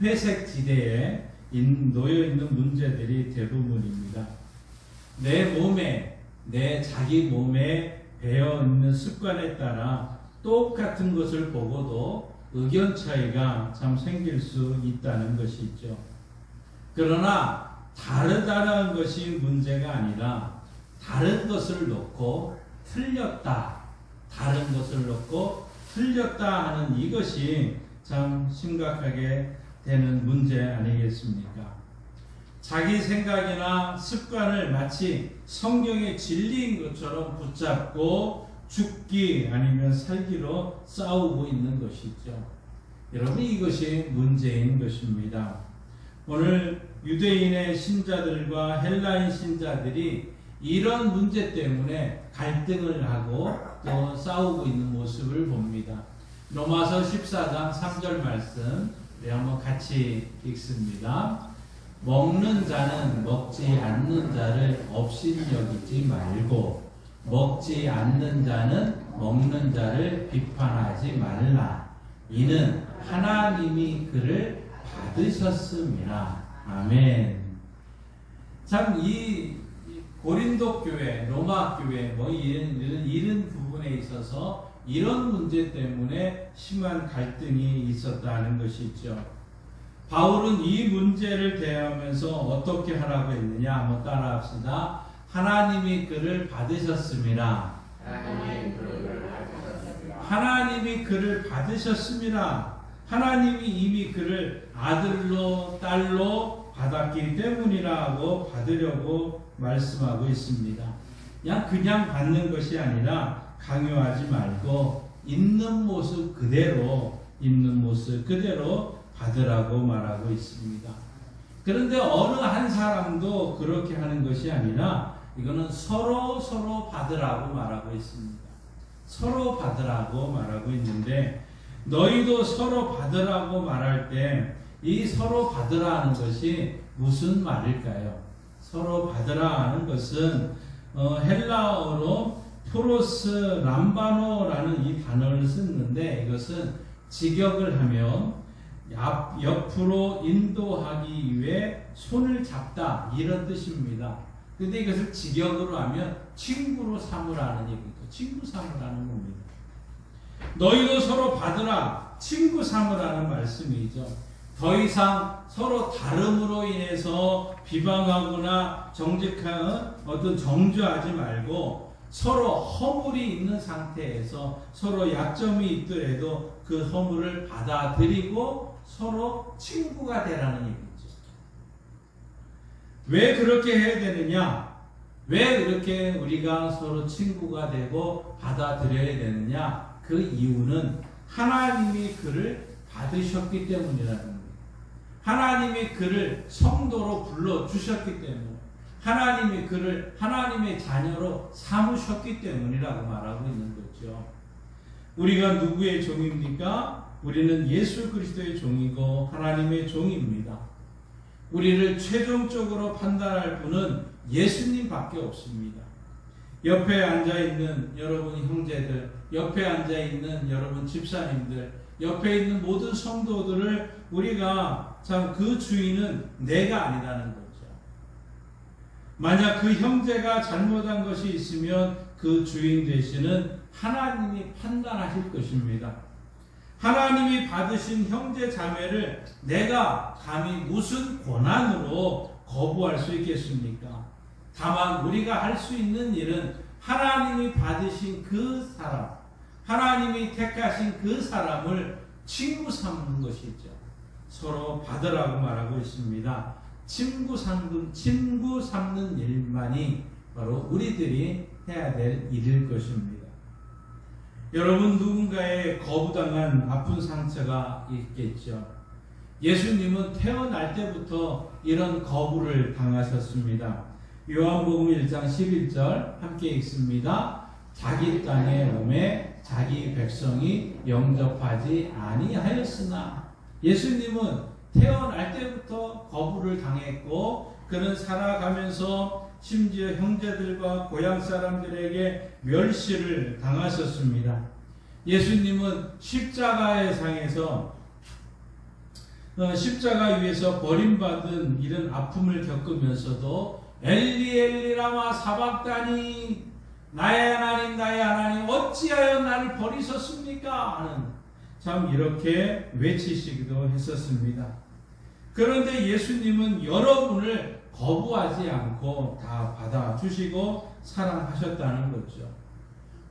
회색 지대에 놓여 있는 문제들이 대부분입니다. 내 몸에, 내 자기 몸에 배어 있는 습관에 따라 똑같은 것을 보고도 의견 차이가 참 생길 수 있다는 것이죠. 그러나 다르다는 것이 문제가 아니라 다른 것을 놓고 틀렸다, 다른 것을 놓고 틀렸다 하는 이것이 참 심각하게 되는 문제 아니겠습니까? 자기 생각이나 습관을 마치 성경의 진리인 것처럼 붙잡고 죽기 아니면 살기로 싸우고 있는 것이죠. 여러분 이것이 문제인 것입니다. 오늘 유대인의 신자들과 헬라인 신자들이 이런 문제 때문에 갈등을 하고 또 싸우고 있는 모습을 봅니다. 로마서 14장 3절 말씀 우리 한번 같이 읽습니다. 먹는 자는 먹지 않는 자를 업신여기지 말고 먹지 않는 자는 먹는 자를 비판하지 말라. 이는 하나님이 그를 받으셨음이라. 아멘. 참 이 고린도 교회, 로마 교회 뭐 이런 부분에 있어서 이런 문제 때문에 심한 갈등이 있었다는 것이죠. 바울은 이 문제를 대하면서 어떻게 하라고 했느냐? 한번 따라합시다. 하나님이 그를 받으셨음이라. 하나님이 그를 받으셨음이라. 하나님이 이미 그를 아들로 딸로 받았기 때문이라고 받으려고 말씀하고 있습니다. 그냥 받는 것이 아니라 강요하지 말고 있는 모습 그대로 받으라고 말하고 있습니다. 그런데 어느 한 사람도 그렇게 하는 것이 아니라 이거는 서로 받으라고 말하고 있습니다. 서로 받으라고 말하고 있는데 너희도 서로 받으라고 말할 때 이 서로 받으라 하는 것이 무슨 말일까요? 서로 받으라 하는 것은 헬라어로 프로스 람바노라는 이 단어를 쓰는데 이것은 직역을 하면 옆으로 인도하기 위해 손을 잡다 이런 뜻입니다. 근데 이것을 직역으로 하면 친구로 삼으라는 얘기죠. 친구 삼으라는 겁니다. 너희도 서로 받으라, 친구 삼으라는 말씀이죠. 더 이상 서로 다름으로 인해서 비방하거나 어떤 정죄하지 말고 서로 허물이 있는 상태에서 서로 약점이 있더라도 그 허물을 받아들이고 서로 친구가 되라는 얘기죠. 왜 그렇게 해야 되느냐? 왜 이렇게 우리가 서로 친구가 되고 받아들여야 되느냐? 그 이유는 하나님이 그를 받으셨기 때문이라는 거예요. 하나님이 그를 성도로 불러주셨기 때문에 하나님이 그를 하나님의 자녀로 삼으셨기 때문이라고 말하고 있는 거죠. 우리가 누구의 종입니까? 우리는 예수 그리스도의 종이고 하나님의 종입니다. 우리를 최종적으로 판단할 분은 예수님밖에 없습니다. 옆에 앉아있는 여러분 형제들, 옆에 앉아있는 여러분 집사님들, 옆에 있는 모든 성도들을 우리가 참 그 주인은 내가 아니라는 거죠. 만약 그 형제가 잘못한 것이 있으면 그 주인 되시는 하나님이 판단하실 것입니다. 하나님이 받으신 형제 자매를 내가 감히 무슨 권한으로 거부할 수 있겠습니까? 다만 우리가 할 수 있는 일은 하나님이 받으신 그 사람, 하나님이 택하신 그 사람을 친구 삼는 것이죠. 서로 받으라고 말하고 있습니다. 친구 삼는 일만이 바로 우리들이 해야 될 일일 것입니다. 여러분 누군가의 거부당한 아픈 상처가 있겠죠. 예수님은 태어날 때부터 이런 거부를 당하셨습니다. 요한복음 1장 11절 함께 읽습니다. 자기 땅에 오매 자기 백성이 영접하지 아니하였으나 예수님은 태어날 때부터 거부를 당했고 그는 살아가면서 심지어 형제들과 고향 사람들에게 멸시를 당하셨습니다. 예수님은 십자가의 상에서 십자가 위에서 버림받은 이런 아픔을 겪으면서도 엘리 엘리 라마 사박다니 나의 하나님 어찌하여 나를 버리셨습니까? 하는 참 이렇게 외치시기도 했었습니다. 그런데 예수님은 여러분을 거부하지 않고 다 받아주시고 사랑하셨다는 거죠.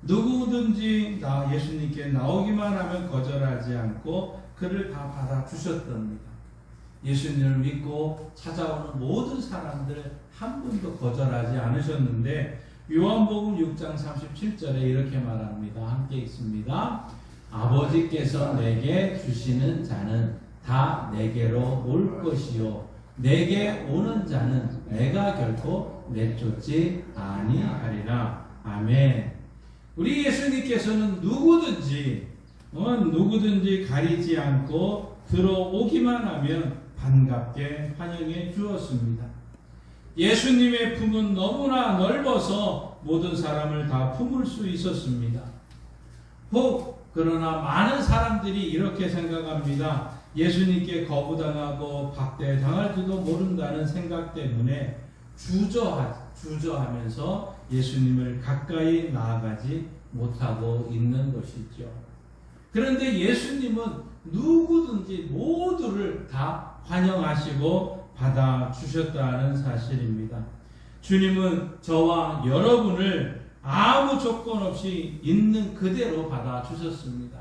누구든지 예수님께 나오기만 하면 거절하지 않고 그를 다 받아주셨답니다. 예수님을 믿고 찾아오는 모든 사람들을 한 분도 거절하지 않으셨는데 요한복음 6장 37절에 이렇게 말합니다. 함께 읽습니다. 아버지께서 내게 주시는 자는 다 내게로 올 것이요 내게 오는 자는 내가 결코 내쫓지 아니하리라. 아멘. 우리 예수님께서는 누구든지 가리지 않고 들어오기만 하면 반갑게 환영해 주었습니다. 예수님의 품은 너무나 넓어서 모든 사람을 다 품을 수 있었습니다. 그러나 많은 사람들이 이렇게 생각합니다. 예수님께 거부당하고 박대당할지도 모른다는 생각 때문에 주저하면서 예수님을 가까이 나아가지 못하고 있는 것이죠. 그런데 예수님은 누구든지 모두를 다 환영하시고 받아주셨다는 사실입니다. 주님은 저와 여러분을 아무 조건 없이 있는 그대로 받아주셨습니다.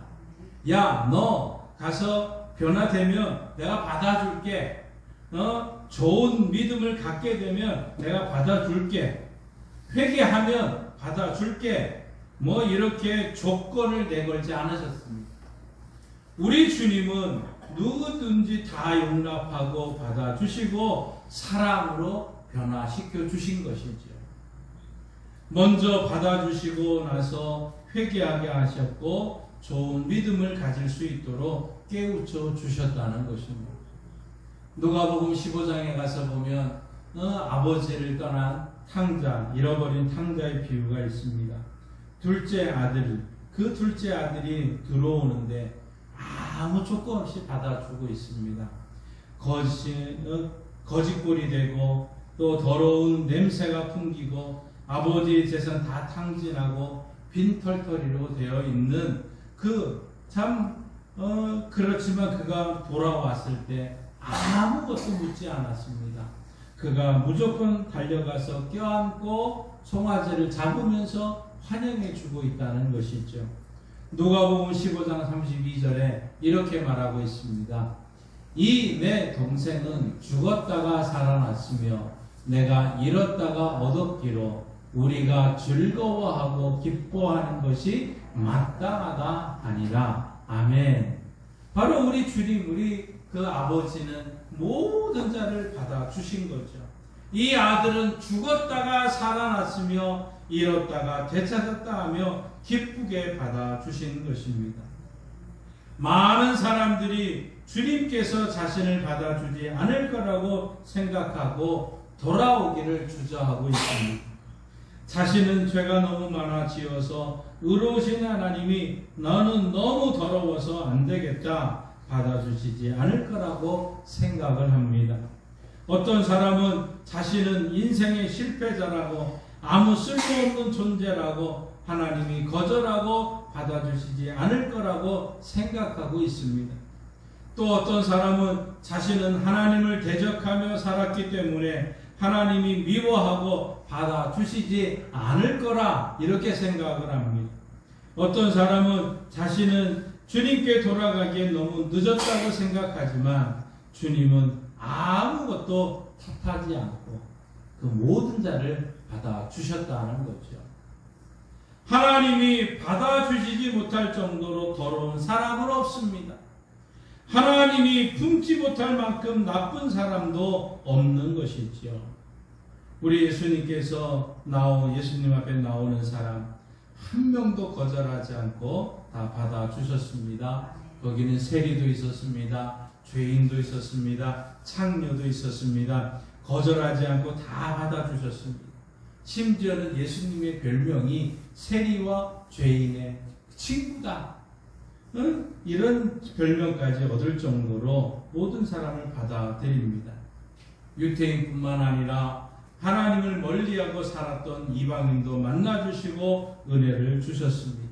야, 너 가서 변화되면 내가 받아줄게. 좋은 믿음을 갖게 되면 내가 받아줄게. 회개하면 받아줄게. 이렇게 조건을 내걸지 않으셨습니다. 우리 주님은 누구든지 다 용납하고 받아주시고 사랑으로 변화시켜 주신 것이죠. 먼저 받아주시고 나서 회개하게 하셨고 좋은 믿음을 가질 수 있도록 깨우쳐 주셨다는 것입니다. 누가복음 15장에 가서 보면 아버지를 떠난 탕자, 잃어버린 탕자의 비유가 있습니다. 둘째 아들이 들어오는데 아무 조건 없이 받아주고 있습니다. 거짓골이 되고 또 더러운 냄새가 풍기고 아버지의 재산 다 탕진하고 빈털터리로 되어 있는 그렇지만 그가 돌아왔을 때 아무것도 묻지 않았습니다. 그가 무조건 달려가서 껴안고 송아지를 잡으면서 환영해 주고 있다는 것이죠. 누가복음 15장 32절에 이렇게 말하고 있습니다. 이 내 동생은 죽었다가 살아났으며 내가 잃었다가 얻었기로 우리가 즐거워하고 기뻐하는 것이 마땅하다 하니라. 아멘. 바로 우리 주님, 우리 그 아버지는 모든 자를 받아주신 거죠. 이 아들은 죽었다가 살아났으며 잃었다가 되찾았다 하며 기쁘게 받아주신 것입니다. 많은 사람들이 주님께서 자신을 받아주지 않을 거라고 생각하고 돌아오기를 주저하고 있습니다. 자신은 죄가 너무 많아 지어서 의로우신 하나님이 나는 너무 더러워서 안 되겠다 받아주시지 않을 거라고 생각을 합니다. 어떤 사람은 자신은 인생의 실패자라고 아무 쓸모없는 존재라고 하나님이 거절하고 받아주시지 않을 거라고 생각하고 있습니다. 또 어떤 사람은 자신은 하나님을 대적하며 살았기 때문에 하나님이 미워하고 받아주시지 않을 거라 이렇게 생각을 합니다. 어떤 사람은 자신은 주님께 돌아가기에 너무 늦었다고 생각하지만 주님은 아무것도 탓하지 않고 그 모든 자를 받아주셨다는 거죠. 하나님이 받아주시지 못할 정도로 더러운 사람은 없습니다. 하나님이 품지 못할 만큼 나쁜 사람도 없는 것이지요. 우리 예수님께서 예수님 앞에 나오는 사람 한 명도 거절하지 않고 다 받아주셨습니다. 거기는 세리도 있었습니다. 죄인도 있었습니다. 창녀도 있었습니다. 거절하지 않고 다 받아주셨습니다. 심지어는 예수님의 별명이 세리와 죄인의 친구다. 이런 별명까지 얻을 정도로 모든 사람을 받아들입니다. 유태인뿐만 아니라 하나님을 멀리하고 살았던 이방인도 만나주시고 은혜를 주셨습니다.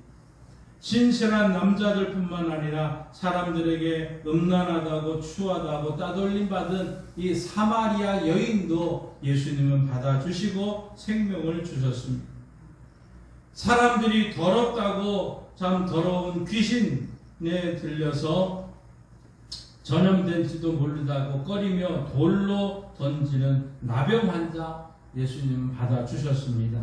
신실한 남자들뿐만 아니라 사람들에게 음란하다고 추하다고 따돌림 받은 이 사마리아 여인도 예수님은 받아주시고 생명을 주셨습니다. 사람들이 더럽다고 참 더러운 귀신에 들려서 전염된지도 모르다고 꺼리며 돌로 던지는 나병 환자 예수님은 받아주셨습니다.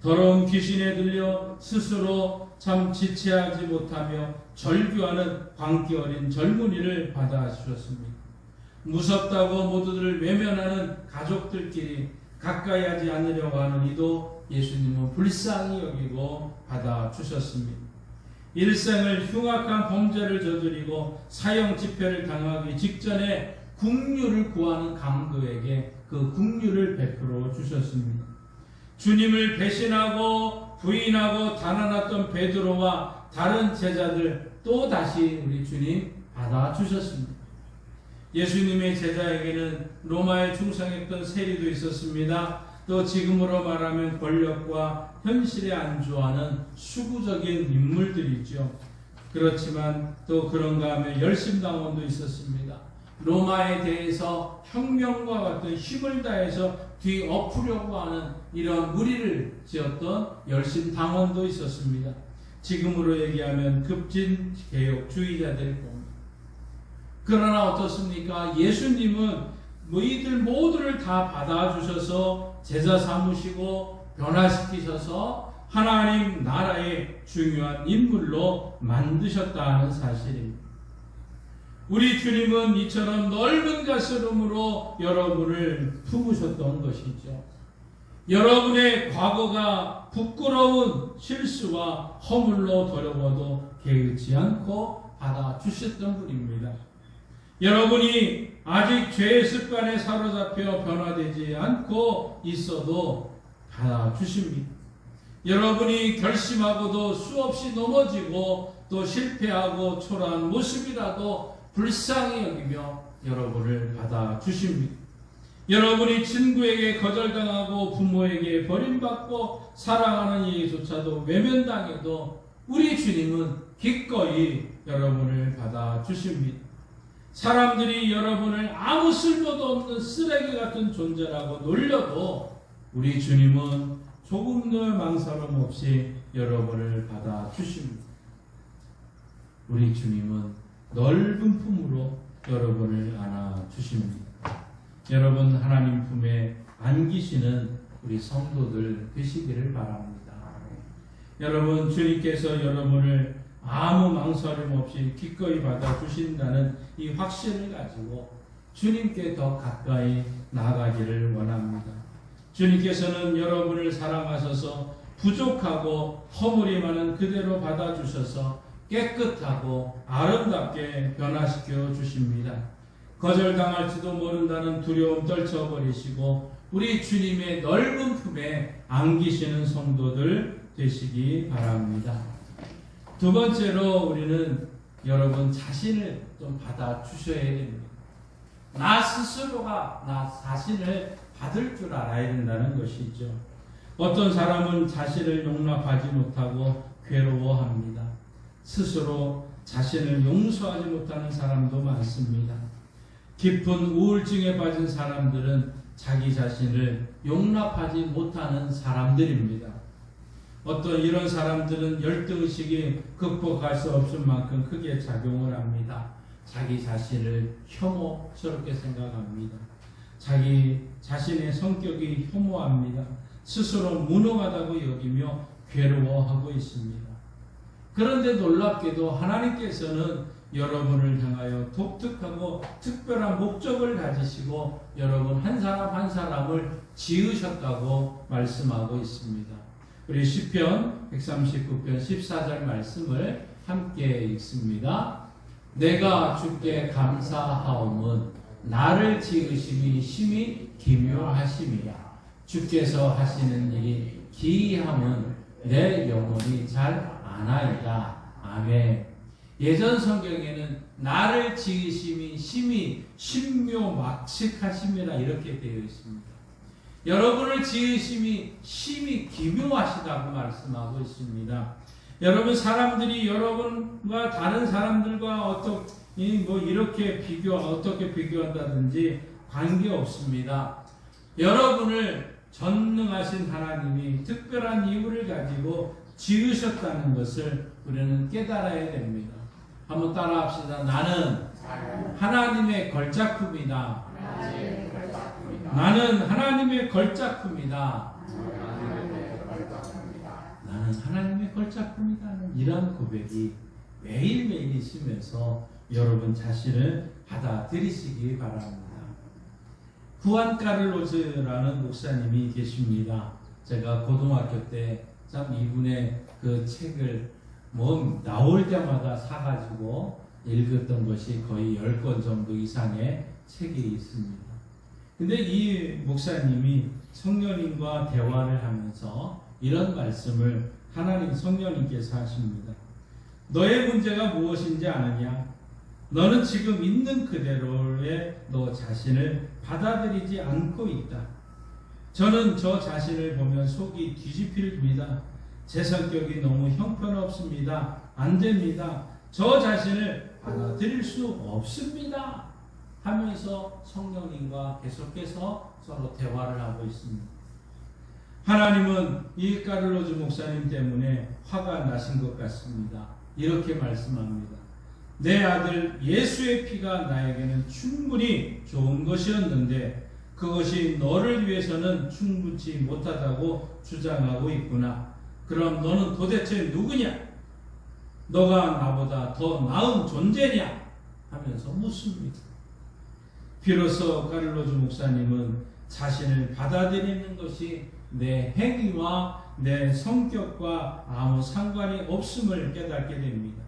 더러운 귀신에 들려 스스로 참 지체하지 못하며 절규하는 광기 어린 젊은이를 받아주셨습니다. 무섭다고 모두들을 외면하는 가족들끼리 가까이 하지 않으려고 하는 이도 예수님은 불쌍히 여기고 받아주셨습니다. 일생을 흉악한 범죄를 저지르고 사형 집회를 당하기 직전에 긍휼을 구하는 강도에게 그 긍휼을 베풀어 주셨습니다. 주님을 배신하고 부인하고 달아났던 베드로와 다른 제자들 또 다시 우리 주님 받아주셨습니다. 예수님의 제자에게는 로마에 충성했던 세리도 있었습니다. 또 지금으로 말하면 권력과 현실에 안주하는 수구적인 인물들이죠. 그렇지만 또 그런가 하면 열심당원도 있었습니다. 로마에 대해서 혁명과 같은 힘을 다해서 뒤엎으려고 하는 이런 무리를 지었던 열심당원도 있었습니다. 지금으로 얘기하면 급진개혁주의자들일 겁니다. 그러나 어떻습니까? 예수님은 이들 모두를 다 받아주셔서 제자 삼으시고 변화시키셔서 하나님 나라의 중요한 인물로 만드셨다는 사실입니다. 우리 주님은 이처럼 넓은 가슴으로 여러분을 품으셨던 것이죠. 여러분의 과거가 부끄러운 실수와 허물로 더러워도 개의치 않고 받아주셨던 분입니다. 여러분이 아직 죄의 습관에 사로잡혀 변화되지 않고 있어도 받아주십니다. 여러분이 결심하고도 수없이 넘어지고 또 실패하고 초라한 모습이라도 불쌍히 여기며 여러분을 받아주십니다. 여러분이 친구에게 거절당하고 부모에게 버림받고 사랑하는 이에조차도 외면당해도 우리 주님은 기꺼이 여러분을 받아주십니다. 사람들이 여러분을 아무 쓸모도 없는 쓰레기 같은 존재라고 놀려도 우리 주님은 조금도 망설임 없이 여러분을 받아주십니다. 우리 주님은 넓은 품으로 여러분을 안아주십니다. 여러분 하나님 품에 안기시는 우리 성도들 되시기를 바랍니다. 여러분 주님께서 여러분을 아무 망설임 없이 기꺼이 받아주신다는 이 확신을 가지고 주님께 더 가까이 나아가기를 원합니다. 주님께서는 여러분을 사랑하셔서 부족하고 허물이 많은 그대로 받아주셔서 깨끗하고 아름답게 변화시켜 주십니다. 거절당할지도 모른다는 두려움 떨쳐버리시고 우리 주님의 넓은 품에 안기시는 성도들 되시기 바랍니다. 두 번째로 우리는 여러분 자신을 좀 받아주셔야 됩니다. 나 스스로가 나 자신을 받을 줄 알아야 된다는 것이죠. 어떤 사람은 자신을 용납하지 못하고 괴로워합니다. 스스로 자신을 용서하지 못하는 사람도 많습니다. 깊은 우울증에 빠진 사람들은 자기 자신을 용납하지 못하는 사람들입니다. 어떤 이런 사람들은 열등의식이 극복할 수 없을 만큼 크게 작용을 합니다. 자기 자신을 혐오스럽게 생각합니다. 자기 자신의 성격이 혐오합니다. 스스로 무능하다고 여기며 괴로워하고 있습니다. 그런데 놀랍게도 하나님께서는 여러분을 향하여 독특하고 특별한 목적을 가지시고 여러분 한 사람 한 사람을 지으셨다고 말씀하고 있습니다. 우리 시편 139편 14절 말씀을 함께 읽습니다. 내가 주께 감사하옴은 나를 지으심이 심히 기묘하심이라. 주께서 하시는 일이 기이함은 내 영혼이 잘 아나이다. 아멘. 예전 성경에는 나를 지으심이 심히 신묘막측하심이라 이렇게 되어 있습니다. 여러분을 지으심이 심히 기묘하시다고 말씀하고 있습니다. 여러분 사람들이 여러분과 다른 사람들과 어떻게 비교한다든지 관계 없습니다. 여러분을 전능하신 하나님이 특별한 이유를 가지고 지으셨다는 것을 우리는 깨달아야 됩니다. 한번 따라합시다. 나는 하나님의 걸작품이다. 나는 하나님의 걸작품이다. 나는 하나님의 걸작품이다는 이러한 고백이 매일매일 있으면서 여러분 자신을 받아들이시기 바랍니다. 구한 카를로스라는 목사님이 계십니다. 제가 고등학교 때 참 이분의 그 책을 뭐 나올 때마다 사가지고 읽었던 것이 거의 10권 정도 이상의 책이 있습니다. 근데 이 목사님이 성령님과 대화를 하면서 이런 말씀을 하나님 성령님께서 하십니다. 너의 문제가 무엇인지 아느냐? 너는 지금 있는 그대로의 너 자신을 받아들이지 않고 있다. 저는 저 자신을 보면 속이 뒤집힙니다. 제 성격이 너무 형편없습니다. 안 됩니다. 저 자신을 받아들일 수 없습니다. 하면서 성령님과 계속해서 서로 대화를 하고 있습니다. 하나님은 이 까를로즈 목사님 때문에 화가 나신 것 같습니다. 이렇게 말씀합니다. 내 아들 예수의 피가 나에게는 충분히 좋은 것이었는데 그것이 너를 위해서는 충분치 못하다고 주장하고 있구나. 그럼 너는 도대체 누구냐? 너가 나보다 더 나은 존재냐? 하면서 묻습니다. 비로소 까를로즈 목사님은 자신을 받아들이는 것이 내 행위와 내 성격과 아무 상관이 없음을 깨닫게 됩니다.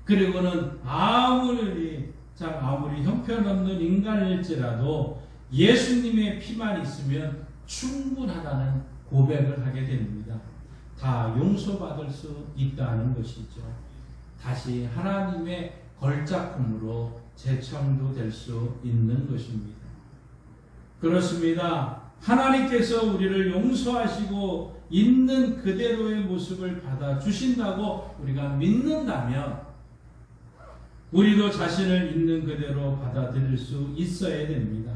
그리고는 아무리 형편없는 인간일지라도 예수님의 피만 있으면 충분하다는 고백을 하게 됩니다. 다 용서받을 수 있다는 것이죠. 다시 하나님의 걸작품으로 재창조될 수 있는 것입니다. 그렇습니다. 하나님께서 우리를 용서하시고 있는 그대로의 모습을 받아주신다고 우리가 믿는다면 우리도 자신을 있는 그대로 받아들일 수 있어야 됩니다.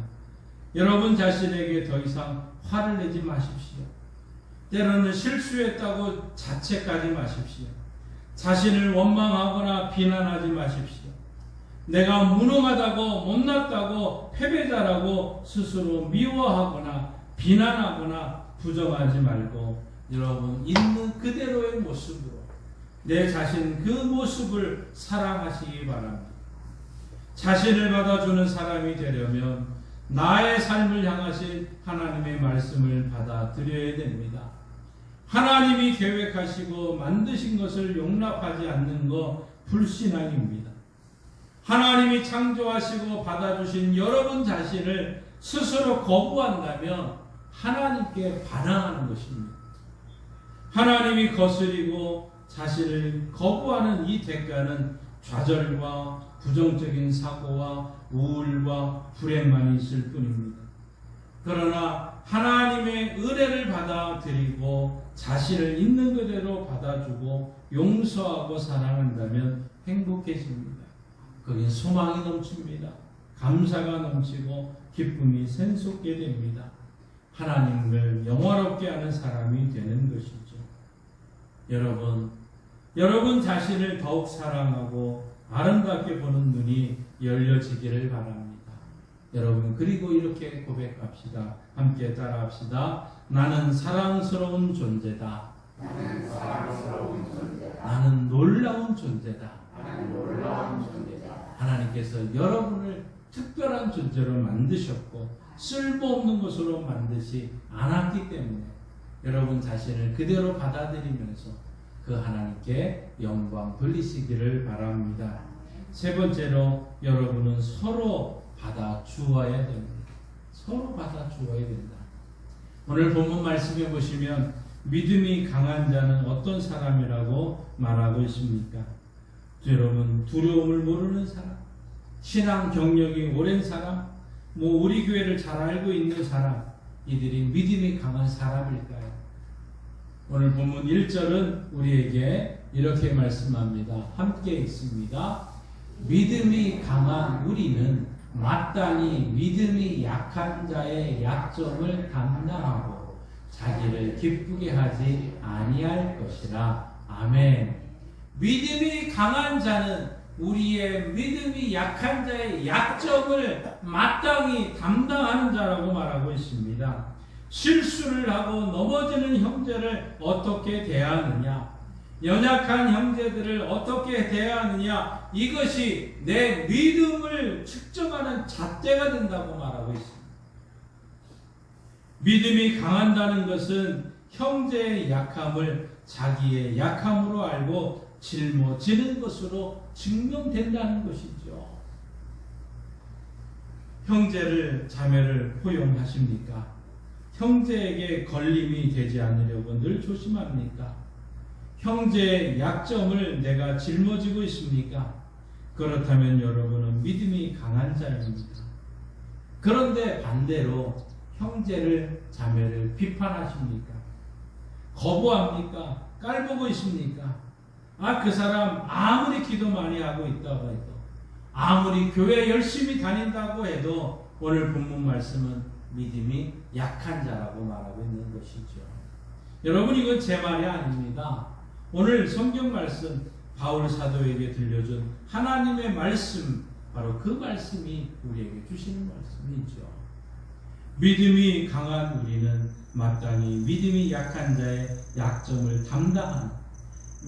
여러분 자신에게 더 이상 화를 내지 마십시오. 때로는 실수했다고 자책하지 마십시오. 자신을 원망하거나 비난하지 마십시오. 내가 무능하다고 못났다고 패배자라고 스스로 미워하거나 비난하거나 부정하지 말고 여러분 있는 그대로의 모습으로 내 자신 그 모습을 사랑하시기 바랍니다. 자신을 받아주는 사람이 되려면 나의 삶을 향하신 하나님의 말씀을 받아들여야 됩니다. 하나님이 계획하시고 만드신 것을 용납하지 않는 것 불신앙입니다. 하나님이 창조하시고 받아주신 여러분 자신을 스스로 거부한다면 하나님께 반항하는 것입니다. 하나님이 거스리고 자신을 거부하는 이 대가는 좌절과 부정적인 사고와 우울과 불행만 있을 뿐입니다. 그러나 하나님의 은혜를 받아들이고 자신을 있는 그대로 받아주고 용서하고 사랑한다면 행복해집니다. 거긴 소망이 넘칩니다. 감사가 넘치고 기쁨이 샘솟게 됩니다. 하나님을 영화롭게 하는 사람이 되는 것이죠. 여러분 자신을 더욱 사랑하고 아름답게 보는 눈이 열려지기를 바랍니다. 여러분 그리고 이렇게 고백합시다. 함께 따라합시다. 나는 사랑스러운 존재다. 나는 놀라운 존재다. 하나님께서 여러분을 특별한 존재로 만드셨고 쓸모없는 것으로 만드지 않았기 때문에 여러분 자신을 그대로 받아들이면서 그 하나님께 영광 돌리시기를 바랍니다. 세 번째로 여러분은 서로 받아주어야 됩니다. 서로 받아주어야 된다. 오늘 본문 말씀해 보시면 믿음이 강한 자는 어떤 사람이라고 말하고 있습니까? 여러분 두려움을 모르는 사람, 신앙 경력이 오랜 사람, 우리 교회를 잘 알고 있는 사람, 이들이 믿음이 강한 사람일까요? 오늘 본문 1절은 우리에게 이렇게 말씀합니다. 함께 읽습니다. 믿음이 강한 우리는 마땅히 믿음이 약한 자의 약점을 감당하고 자기를 기쁘게 하지 아니할 것이라. 아멘. 믿음이 강한 자는 우리의 믿음이 약한 자의 약점을 마땅히 담당하는 자라고 말하고 있습니다. 실수를 하고 넘어지는 형제를 어떻게 대하느냐, 연약한 형제들을 어떻게 대하느냐, 이것이 내 믿음을 측정하는 잣대가 된다고 말하고 있습니다. 믿음이 강한다는 것은 형제의 약함을 자기의 약함으로 알고 짊어지는 것으로 증명된다는 것이죠. 형제를 자매를 포용하십니까? 형제에게 걸림이 되지 않으려고 늘 조심합니까? 형제의 약점을 내가 짊어지고 있습니까? 그렇다면 여러분은 믿음이 강한 자입니다. 그런데 반대로 형제를 자매를 비판하십니까? 거부합니까? 깔보고 있습니까? 그 사람 아무리 기도 많이 하고 있다고 해도, 아무리 교회 열심히 다닌다고 해도 오늘 본문 말씀은 믿음이 약한 자라고 말하고 있는 것이죠. 여러분, 이건 제 말이 아닙니다. 오늘 성경 말씀, 바울 사도에게 들려준 하나님의 말씀, 바로 그 말씀이 우리에게 주시는 말씀이죠. 믿음이 강한 우리는 마땅히 믿음이 약한 자의 약점을 담당하는,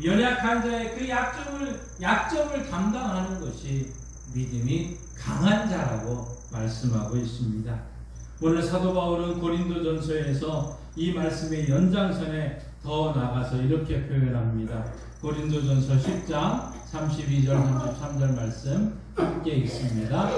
연약한 자의 그 약점을 담당하는 것이 믿음이 강한 자라고 말씀하고 있습니다. 오늘 사도 바울은 고린도전서에서 이 말씀의 연장선에 더 나가서 이렇게 표현합니다. 고린도전서 10장 32절 33절 말씀 함께 읽습니다.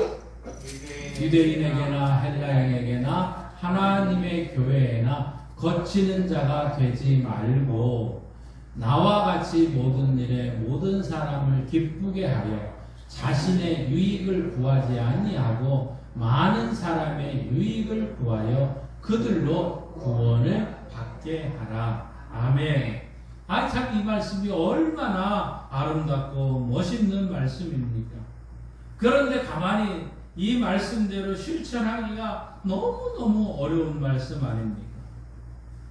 유대인에게나 헬라인에게나 하나님의 교회에나 거치는 자가 되지 말고 나와 같이 모든 일에 모든 사람을 기쁘게 하여 자신의 유익을 구하지 아니하고 많은 사람의 유익을 구하여 그들로 구원을 받게 하라. 아멘. 참 이 말씀이 얼마나 아름답고 멋있는 말씀입니까? 그런데 가만히 이 말씀대로 실천하기가 너무너무 어려운 말씀 아닙니까?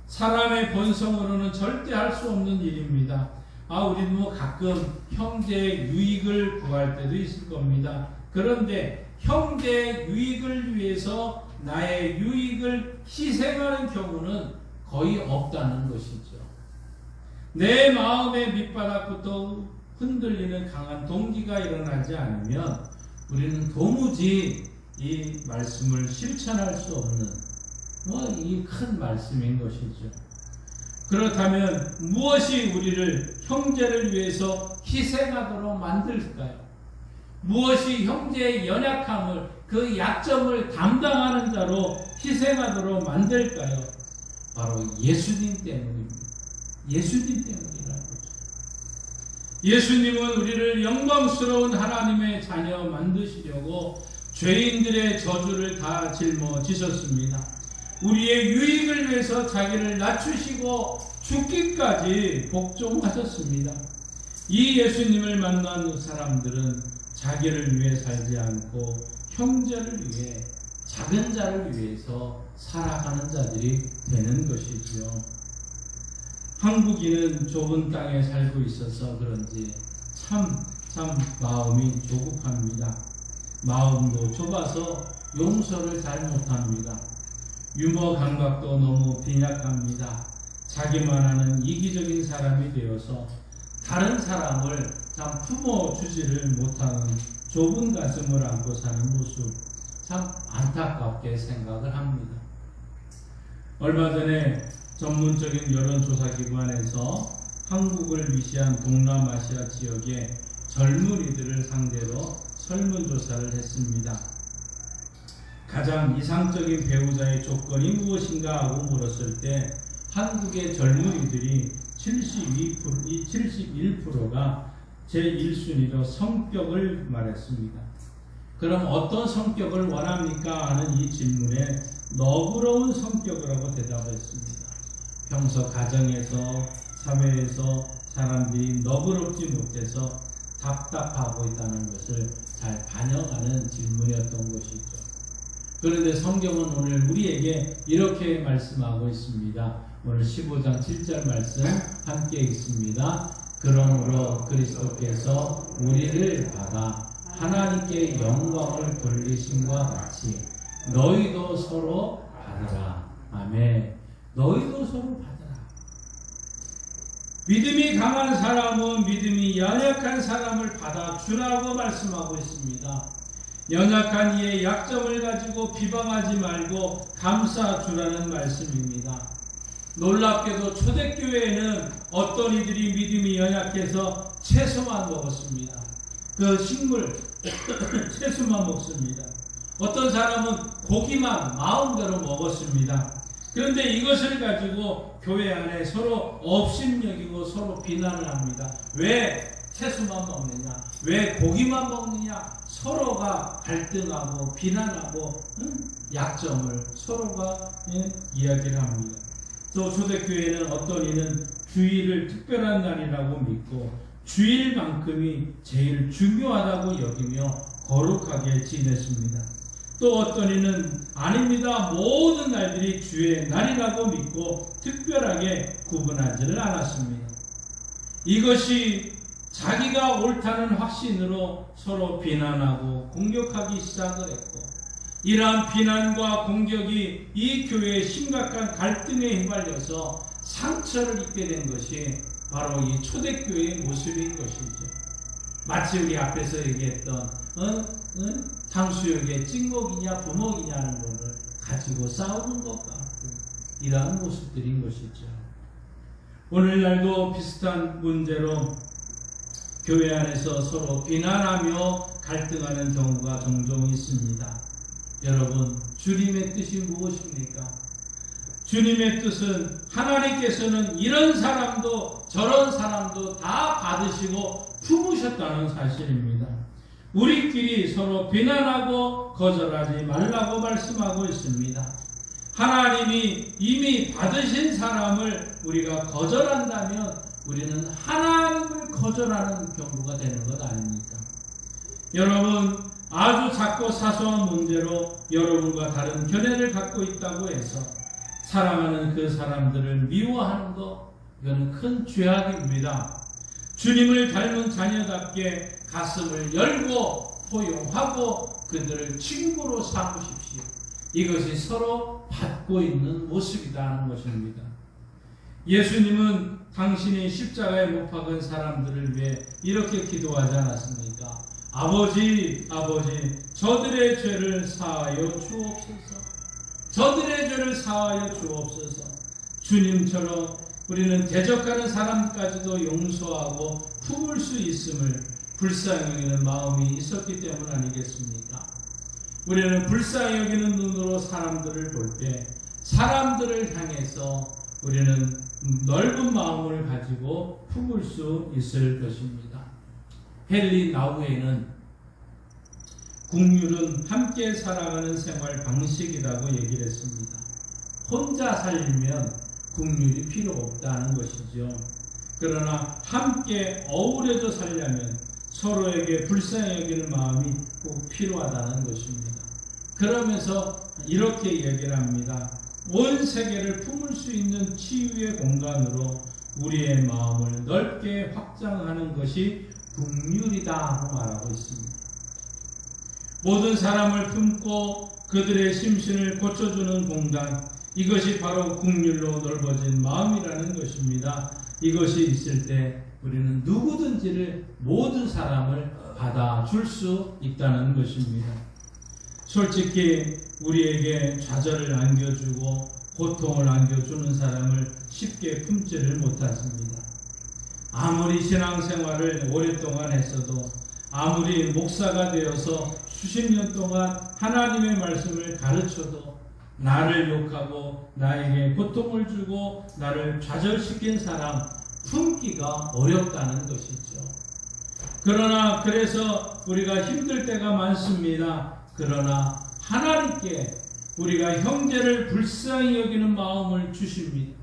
사람의 본성으로는 절대 할 수 없는 일입니다. 우리는 가끔 형제의 유익을 구할 때도 있을 겁니다. 그런데 형제의 유익을 위해서 나의 유익을 희생하는 경우는 거의 없다는 것이죠. 내 마음의 밑바닥부터 흔들리는 강한 동기가 일어나지 않으면 우리는 도무지 이 말씀을 실천할 수 없는 이 큰 말씀인 것이죠. 그렇다면 무엇이 우리를 형제를 위해서 희생하도록 만들까요? 무엇이 형제의 연약함을, 그 약점을 담당하는 자로 희생하도록 만들까요? 바로 예수님 때문입니다. 예수님 때문이라는 거죠. 예수님은 우리를 영광스러운 하나님의 자녀 만드시려고 죄인들의 저주를 다 짊어지셨습니다. 우리의 유익을 위해서 자기를 낮추시고 죽기까지 복종하셨습니다. 이 예수님을 만난 사람들은 자기를 위해 살지 않고 형제를 위해, 작은 자를 위해서 살아가는 자들이 되는 것이죠. 한국인은 좁은 땅에 살고 있어서 그런지 참 마음이 조급합니다. 마음도 좁아서 용서를 잘 못합니다. 유머 감각도 너무 빈약합니다. 자기만 하는 이기적인 사람이 되어서 다른 사람을 참 품어주지를 못하는 좁은 가슴을 안고 사는 모습, 참 안타깝게 생각을 합니다. 얼마 전에 전문적인 여론조사기관에서 한국을 위시한 동남아시아 지역의 젊은이들을 상대로 설문조사를 했습니다. 가장 이상적인 배우자의 조건이 무엇인가 하고 물었을 때 한국의 젊은이들이 71%가 제1순위로 성격을 말했습니다. 그럼 어떤 성격을 원합니까? 하는 이 질문에 너그러운 성격이라고 대답했습니다. 평소 가정에서, 사회에서 사람들이 너그럽지 못해서 답답하고 있다는 것을 잘 반영하는 질문이었던 것이죠. 그런데 성경은 오늘 우리에게 이렇게 말씀하고 있습니다. 오늘 15장 7절 말씀 함께 읽습니다. 그러므로 그리스도께서 우리를 받아 하나님께 영광을 돌리심과 같이 너희도 서로 받으라. 아멘. 너희도 서로 받으라. 믿음이 강한 사람은 믿음이 연약한 사람을 받아주라고 말씀하고 있습니다. 연약한 이의 약점을 가지고 비방하지 말고 감싸주라는 말씀입니다. 놀랍게도 초대교회에는 어떤 이들이 믿음이 연약해서 채소만 먹었습니다. 그 식물 채소만 먹습니다. 어떤 사람은 고기만 마음대로 먹었습니다. 그런데 이것을 가지고 교회 안에 서로 업신여기고 서로 비난을 합니다. 왜 채소만 먹느냐? 왜 고기만 먹느냐? 서로가 갈등하고 비난하고 약점을 서로가 이야기를 합니다. 또 초대교회는 어떤 이는 주일을 특별한 날이라고 믿고 주일만큼이 제일 중요하다고 여기며 거룩하게 지냈습니다. 또 어떤 이는 아닙니다. 모든 날들이 주의 날이라고 믿고 특별하게 구분하지를 않았습니다. 이것이 자기가 옳다는 확신으로 서로 비난하고 공격하기 시작을 했고, 이러한 비난과 공격이 이 교회의 심각한 갈등에 휘말려서 상처를 입게 된 것이 바로 이 초대교회의 모습인 것이죠. 마치 우리 앞에서 얘기했던 탕수육의 찍먹이냐 부먹이냐는 것을 가지고 싸우는 것 같은 이러한 모습들인 것이죠. 오늘날도 비슷한 문제로 교회 안에서 서로 비난하며 갈등하는 경우가 종종 있습니다. 여러분, 주님의 뜻이 무엇입니까? 주님의 뜻은 하나님께서는 이런 사람도 저런 사람도 다 받으시고 품으셨다는 사실입니다. 우리끼리 서로 비난하고 거절하지 말라고 말씀하고 있습니다. 하나님이 이미 받으신 사람을 우리가 거절한다면 우리는 하나님을 거절하는 경우가 되는 것 아닙니까? 여러분, 아주 작고 사소한 문제로 여러분과 다른 견해를 갖고 있다고 해서 사랑하는 그 사람들을 미워하는 것, 이거는 큰 죄악입니다. 주님을 닮은 자녀답게 가슴을 열고 포용하고 그들을 친구로 삼으십시오. 이것이 서로 받고 있는 모습이라는 것입니다. 예수님은 당신이 십자가에 못 박은 사람들을 위해 이렇게 기도하지 않았습니까? 아버지, 아버지, 저들의 죄를 사하여 주옵소서. 저들의 죄를 사하여 주옵소서. 주님처럼 우리는 대적하는 사람까지도 용서하고 품을 수 있음을 불쌍히 여기는 마음이 있었기 때문 아니겠습니까? 우리는 불쌍히 여기는 눈으로 사람들을 볼 때 사람들을 향해서 우리는 넓은 마음을 가지고 품을 수 있을 것입니다. 헨리 나우에는 국률은 함께 살아가는 생활 방식이라고 얘기를 했습니다. 혼자 살면 국률이 필요 없다는 것이죠. 그러나 함께 어우러져 살려면 서로에게 불쌍히 여기는 마음이 꼭 필요하다는 것입니다. 그러면서 이렇게 얘기를 합니다. 온 세계를 품을 수 있는 치유의 공간으로 우리의 마음을 넓게 확장하는 것이 국률이다 하고 말하고 있습니다. 모든 사람을 품고 그들의 심신을 고쳐주는 공간, 이것이 바로 국률로 넓어진 마음이라는 것입니다. 이것이 있을 때 우리는 누구든지를 모든 사람을 받아줄 수 있다는 것입니다. 솔직히 우리에게 좌절을 안겨주고 고통을 안겨주는 사람을 쉽게 품지를 못하십니다. 아무리 신앙생활을 오랫동안 했어도, 아무리 목사가 되어서 수십 년 동안 하나님의 말씀을 가르쳐도 나를 욕하고 나에게 고통을 주고 나를 좌절시킨 사람 품기가 어렵다는 것이죠. 그러나 그래서 우리가 힘들 때가 많습니다. 그러나 하나님께 우리가 형제를 불쌍히 여기는 마음을 주십니다.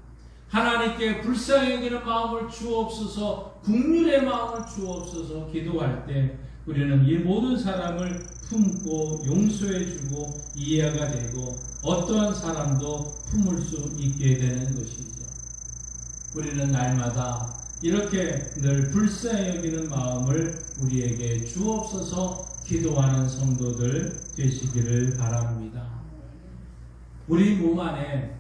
하나님께 불쌍히 여기는 마음을 주옵소서, 국률의 마음을 주옵소서 기도할 때 우리는 이 모든 사람을 품고 용서해주고 이해가 되고 어떠한 사람도 품을 수 있게 되는 것이죠. 우리는 날마다 이렇게 늘 불쌍히 여기는 마음을 우리에게 주옵소서 기도하는 성도들 되시기를 바랍니다. 우리 몸 안에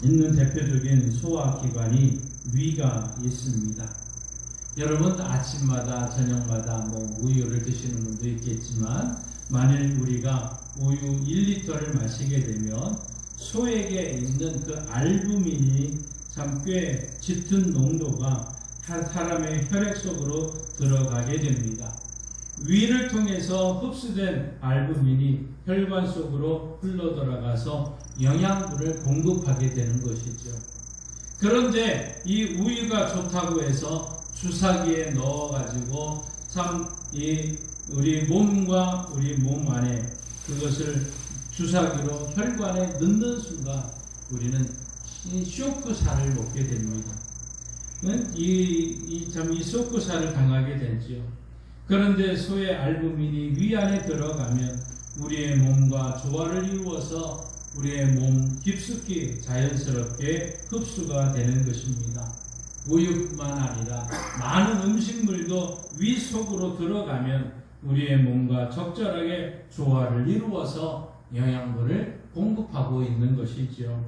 있는 대표적인 소화기관이 위가 있습니다. 여러분 아침마다 저녁마다 우유를 드시는 분도 있겠지만 만일 우리가 우유 1리터를 마시게 되면 소에게 있는 그 알부민이 참 꽤 짙은 농도가 사람의 혈액 속으로 들어가게 됩니다. 위를 통해서 흡수된 알부민이 혈관 속으로 흘러 들어가서 영양분을 공급하게 되는 것이죠. 그런데 이 우유가 좋다고 해서 주사기에 넣어가지고 참 우리 몸과 우리 몸 안에 그것을 주사기로 혈관에 넣는 순간 우리는 쇼크살을 먹게 됩니다. 이 쇼크살을 당하게 되죠. 그런데 소의 알부민이 위 안에 들어가면 우리의 몸과 조화를 이루어서 우리의 몸 깊숙이 자연스럽게 흡수가 되는 것입니다. 우유뿐만 아니라 많은 음식물도 위 속으로 들어가면 우리의 몸과 적절하게 조화를 이루어서 영양분을 공급하고 있는 것이죠.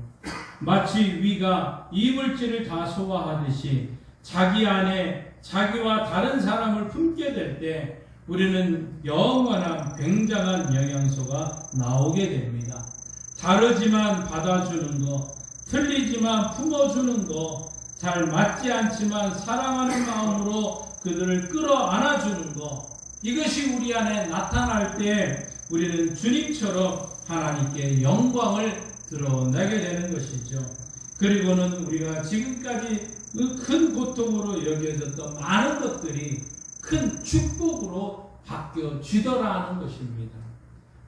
마치 위가 이물질을 다 소화하듯이 자기 안에 자기와 다른 사람을 품게 될 때 우리는 영원한 굉장한 영양소가 나오게 됩니다. 다르지만 받아주는 거, 틀리지만 품어주는 거, 잘 맞지 않지만 사랑하는 마음으로 그들을 끌어안아주는 거, 이것이 우리 안에 나타날 때 우리는 주님처럼 하나님께 영광을 드러내게 되는 것이죠. 그리고는 우리가 지금까지 그 큰 고통으로 여겨졌던 많은 것들이 큰 축복으로 바뀌어지더라 하는 것입니다.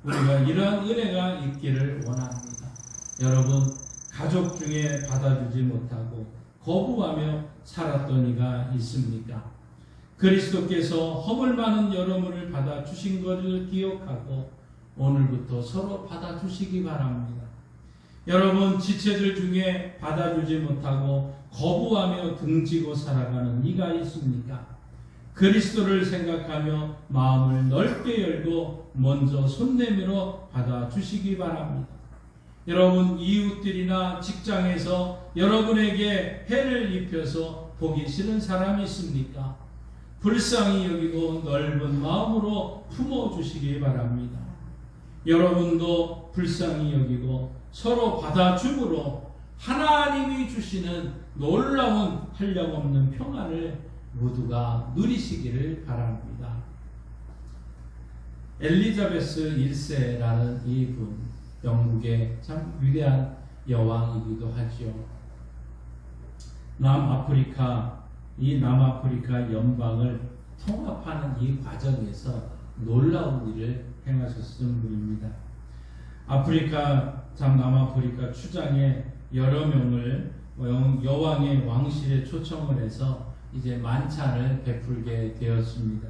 우리가 이러한 은혜가 있기를 원합니다. 여러분, 가족 중에 받아주지 못하고 거부하며 살았던 이가 있습니까? 그리스도께서 허물 많은 여러분을 받아주신 것을 기억하고 오늘부터 서로 받아주시기 바랍니다. 여러분, 지체들 중에 받아주지 못하고 거부하며 등지고 살아가는 이가 있습니까? 그리스도를 생각하며 마음을 넓게 열고 먼저 손 내밀어 받아주시기 바랍니다. 여러분, 이웃들이나 직장에서 여러분에게 해를 입혀서 보기 싫은 사람이 있습니까? 불쌍히 여기고 넓은 마음으로 품어주시기 바랍니다. 여러분도 불쌍히 여기고 서로 받아줌으로 하나님이 주시는 놀라운 한량없는 평안을 모두가 누리시기를 바랍니다. 엘리자베스 1세라는 이분, 영국의 참 위대한 여왕이기도 하죠. 남아프리카 연방을 통합하는 이 과정에서 놀라운 일을 행하셨던 분입니다. 남아프리카 추장의 여러 명을 여왕의 왕실에 초청을 해서 이제 만찬을 베풀게 되었습니다.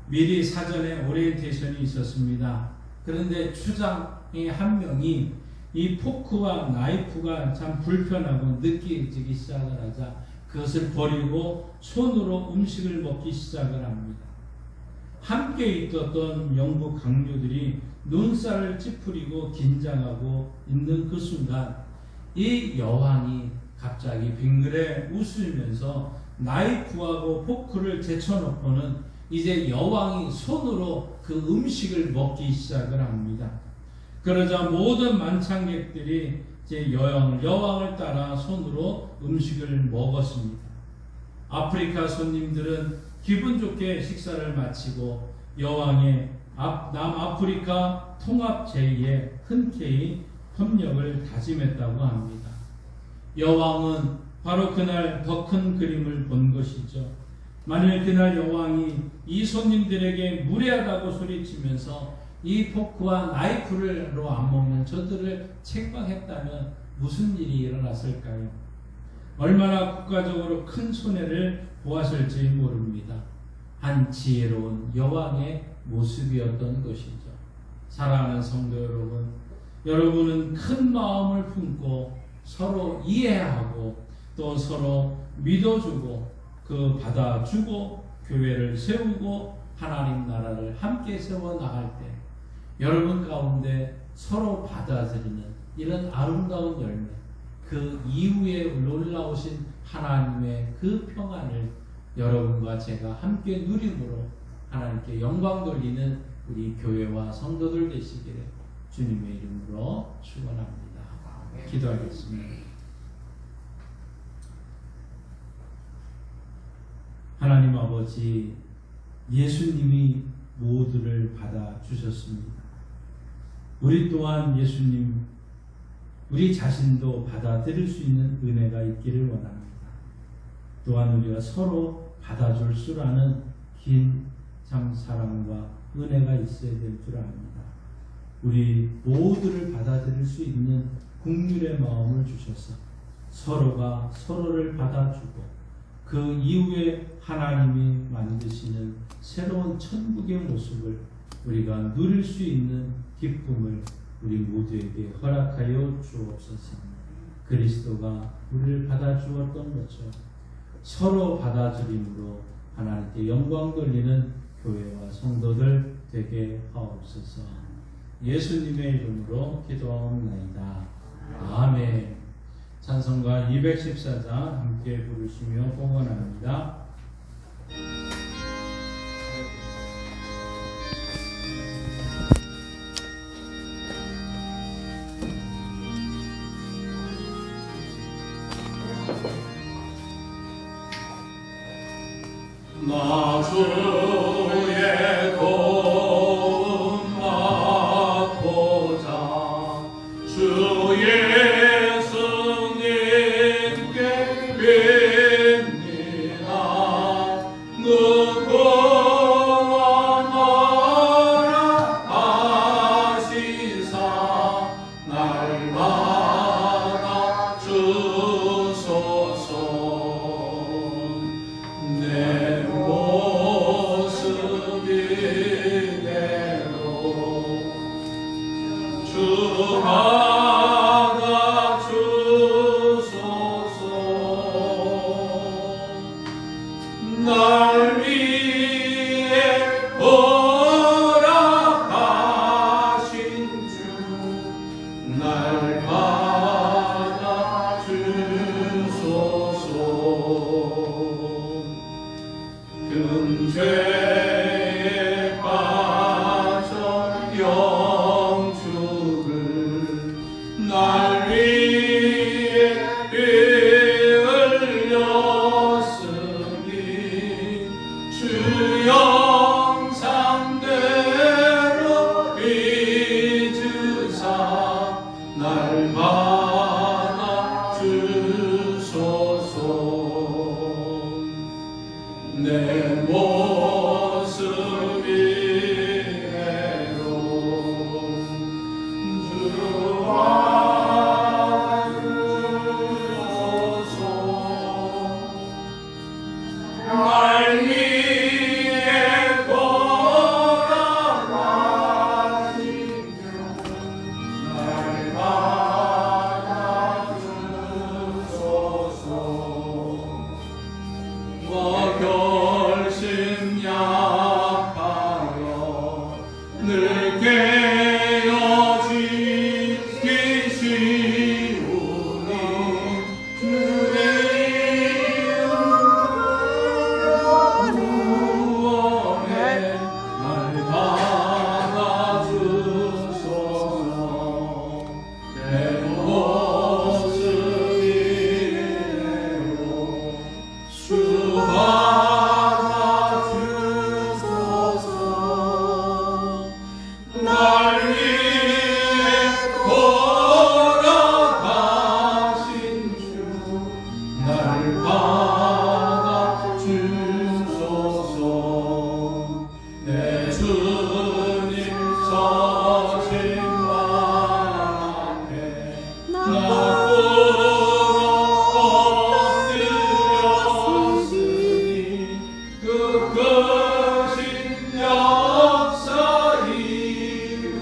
미리 사전에 오리엔테이션이 있었습니다. 그런데 추장의 한 명이 이 포크와 나이프가 참 불편하고 느끼지기 시작을 하자 그것을 버리고 손으로 음식을 먹기 시작을 합니다. 함께 있었던 영국 강요들이 눈살을 찌푸리고 긴장하고 있는 그 순간 이 여왕이 갑자기 빙그레 웃으면서 나이프하고 포크를 제쳐놓고는 이제 여왕이 손으로 그 음식을 먹기 시작을 합니다. 그러자 모든 만찬객들이 이제 여왕을 따라 손으로 음식을 먹었습니다. 아프리카 손님들은 기분 좋게 식사를 마치고 여왕의 남아프리카 통합 제의에 흔쾌히 협력을 다짐했다고 합니다. 여왕은 바로 그날 더 큰 그림을 본 것이죠. 만일 그날 여왕이 이 손님들에게 무례하다고 소리치면서 이 포크와 나이프로 안 먹는 저들을 책망했다면 무슨 일이 일어났을까요? 얼마나 국가적으로 큰 손해를 보았을지 모릅니다. 한 지혜로운 여왕의 모습이었던 것이죠. 사랑하는 성도 여러분, 여러분은 큰 마음을 품고 서로 이해하고 또 서로 믿어주고 그 받아주고 교회를 세우고 하나님 나라를 함께 세워나갈 때 여러분 가운데 서로 받아들이는 이런 아름다운 열매, 그 이후에 놀라우신 하나님의 그 평안을 여러분과 제가 함께 누림으로 하나님께 영광 돌리는 우리 교회와 성도들 되시기를 주님의 이름으로 축원합니다. 기도하겠습니다. 하나님 아버지, 예수님이 모두를 받아주셨습니다. 우리 또한 예수님, 우리 자신도 받아들일 수 있는 은혜가 있기를 원합니다. 또한 우리가 서로 받아줄 줄 아는 긴 참 사랑과 은혜가 있어야 될 줄 압니다. 우리 모두를 받아들일 수 있는 긍휼의 마음을 주셔서 서로가 서로를 받아주고 그 이후에 하나님이 만드시는 새로운 천국의 모습을 우리가 누릴 수 있는 기쁨을 우리 모두에게 허락하여 주옵소서. 그리스도가 우리를 받아주었던 것처럼 서로 받아들임으로 하나님께 영광 돌리는 교회와 성도들 되게 하옵소서. 예수님의 이름으로 기도하옵나이다. 아멘. 찬송가 214장 함께 부르시며 봉헌합니다. 나 주의 도움 받고자 주 예수님께 빕니다. 구원하라 하시사 날마다 주소서. 내 모습 이대로 주 받아주소서. 날 위해 허락하신 주 날 받아주소서. 금죄에 빠져 영주를 날 위해 흘렸으니 주 영상대로 빚으사 날 받아주소서. 내 모습 이대로 주 받아주소서. 날 위해 돌아가신 주 날 받아주소서. 결심 약하여 늘 깨어지기 쉬우니 주의 구원에 날 받아주소서. 내 모습 이대로 주 받아주소서. 날 위해 돌아가신 주 날 받아주소서. 내 주님 서신 앞에 나 그 크신 역사 이루사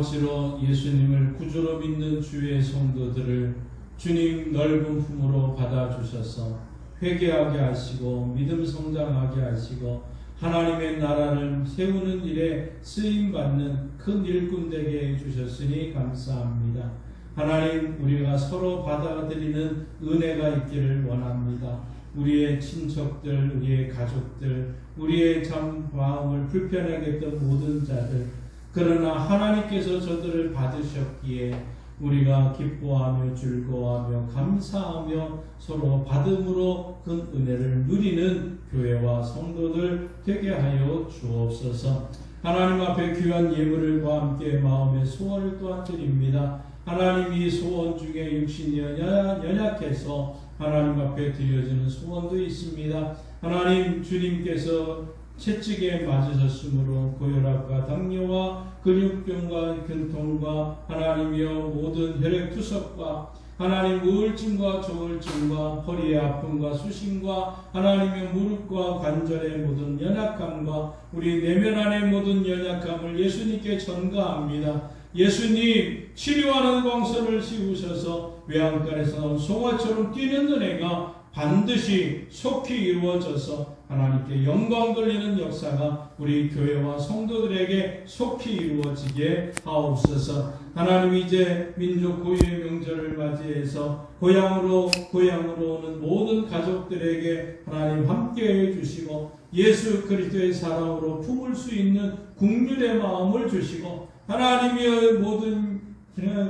어찌로 예수님을 구주로 믿는 주의 성도들을 주님 넓은 품으로 받아주셔서 회개하게 하시고 믿음 성장하게 하시고 하나님의 나라를 세우는 일에 쓰임받는 큰 일꾼 되게 해주셨으니 감사합니다. 하나님, 우리가 서로 받아들이는 은혜가 있기를 원합니다. 우리의 친척들, 우리의 가족들, 우리의 참 마음을 불편하게 했던 모든 자들, 그러나 하나님께서 저들을 받으셨기에 우리가 기뻐하며 즐거워하며 감사하며 서로 받음으로 큰 은혜를 누리는 교회와 성도들 되게 하여 주옵소서. 하나님 앞에 귀한 예물과 함께 마음의 소원을 또한 드립니다. 하나님이 소원 중에 육신이 연약해서 하나님 앞에 드려지는 소원도 있습니다. 하나님, 주님께서 채찍에 맞으셨으므로 고혈압과 당뇨와 근육병과 근통과 하나님이여 모든 혈액투석과 하나님 우울증과 조울증과 허리의 아픔과 수신과 하나님의 무릎과 관절의 모든 연약함과 우리 내면 안의 모든 연약함을 예수님께 전가합니다. 예수님, 치료하는 광선을 씌우셔서 외양간에서 나온 송아처럼 뛰는 은혜가 반드시 속히 이루어져서 하나님께 영광 돌리는 역사가 우리 교회와 성도들에게 속히 이루어지게 하옵소서. 하나님, 이제 민족 고유의 명절을 맞이해서 고향으로 오는 모든 가족들에게 하나님 함께해 주시고 예수 그리스도의 사랑으로 품을 수 있는 긍휼의 마음을 주시고 하나님의 모든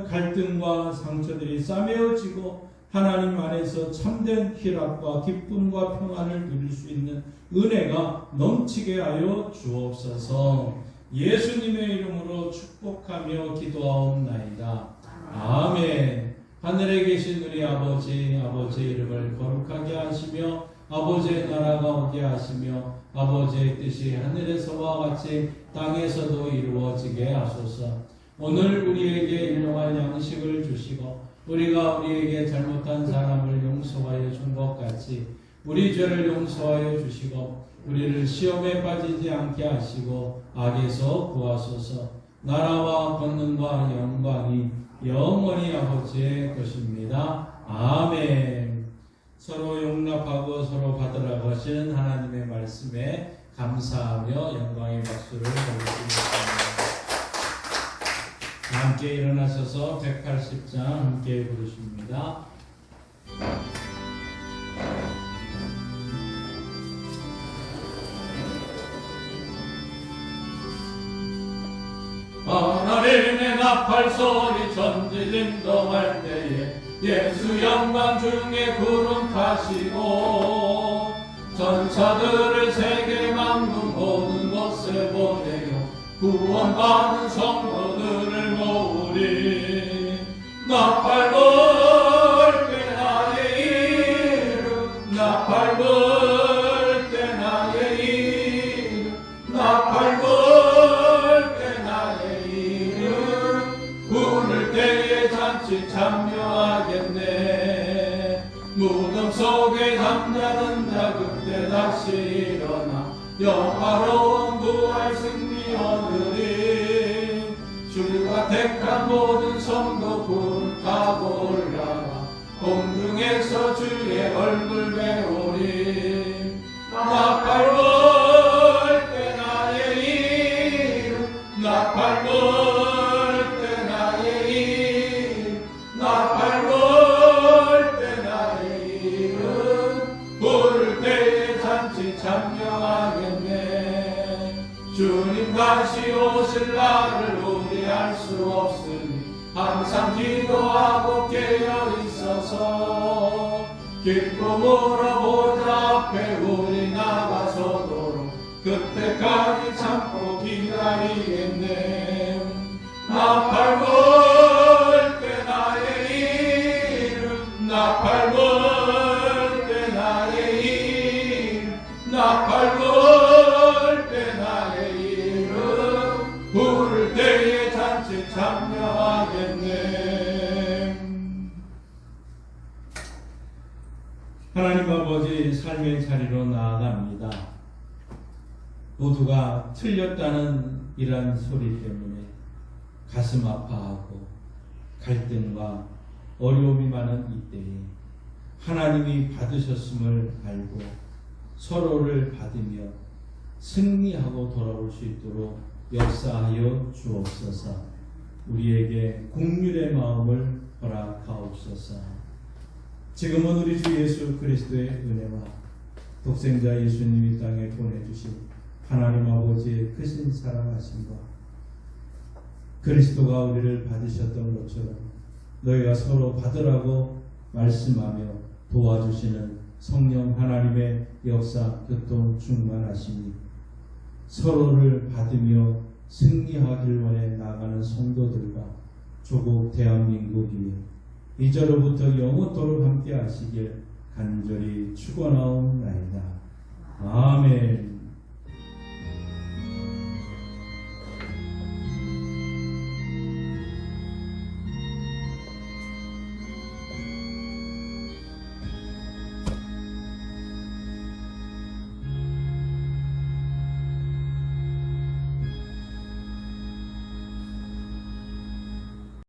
갈등과 상처들이 싸매어지고 하나님 안에서 참된 희락과 기쁨과 평안을 누릴 수 있는 은혜가 넘치게 하여 주옵소서. 예수님의 이름으로 축복하며 기도하옵나이다. 아멘. 하늘에 계신 우리 아버지, 아버지의 이름을 거룩하게 하시며 아버지의 나라가 오게 하시며 아버지의 뜻이 하늘에서와 같이 땅에서도 이루어지게 하소서. 오늘 우리에게 일용할 양식을 주시고 우리가 우리에게 잘못한 사람을 용서하여 준 것 같이 우리 죄를 용서하여 주시고 우리를 시험에 빠지지 않게 하시고 악에서 구하소서. 나라와 권능과 영광이 영원히 아버지의 것입니다. 아멘. 서로 용납하고 서로 받으라고 하시는 하나님의 말씀에 감사하며 영광의 박수를 보내드리겠습니다. 함께 일어나셔서 180장 함께 부르십니다. 하나님의 나팔소리 전지 진동할 때에 예수 영광 중에 구름 타시고 전사들을 세계 만국 모든 곳에 보내요 구원받은 성도들을 모으리. 나팔 불 때 나의 이름 나팔 불 때 나의 이름 나팔 불 때 나의 이름 부를 때에 잔치 참여하겠네. 무덤 속에 잠자는 자 그때 다시 일어나 영화로운 부활 승리 얻으리. 주가 택한 모든 성도 구름 타고 올라가 공중에서 주의 얼굴 배우리. 나팔 불 때 나의 이름 나팔 불 때 나의 이름 나팔 불 때 나의 이름 부를 때에 잔치 참여하겠네. 주님 다시 오실 날을 우리 알 수 없으니 항상 기도하고 깨어 있어서 기쁨으로 보좌 앞에 우리 나가서도록 그때까지 참고 기다리겠네. 나팔 불 때 나의 이름 나팔 불 때 나의 이름 나팔 불 때 나의 이름 부를 때에 잔치 참여하겠네. 하나님 아버지, 삶의 자리로 나아갑니다. 모두가 틀렸다는 이런 소리 때문에 가슴 아파하고 갈등과 어려움이 많은 이때에 하나님이 받으셨음을 알고 서로를 받으며 승리하고 돌아올 수 있도록 역사하여 주옵소서. 우리에게 긍휼의 마음을 허락하옵소서. 지금은 우리 주 예수 그리스도의 은혜와 독생자 예수님이 땅에 보내주신 하나님 아버지의 크신 사랑하심과 그리스도가 우리를 받으셨던 것처럼 너희가 서로 받으라고 말씀하며 도와주시는 성령 하나님의 역사 교통 충만하시니 서로를 받으며 승리하길 원해 나가는 성도들과 조국 대한민국이 이제로부터 영원토록 함께 하시길 간절히 축원하옵나이다. 아멘.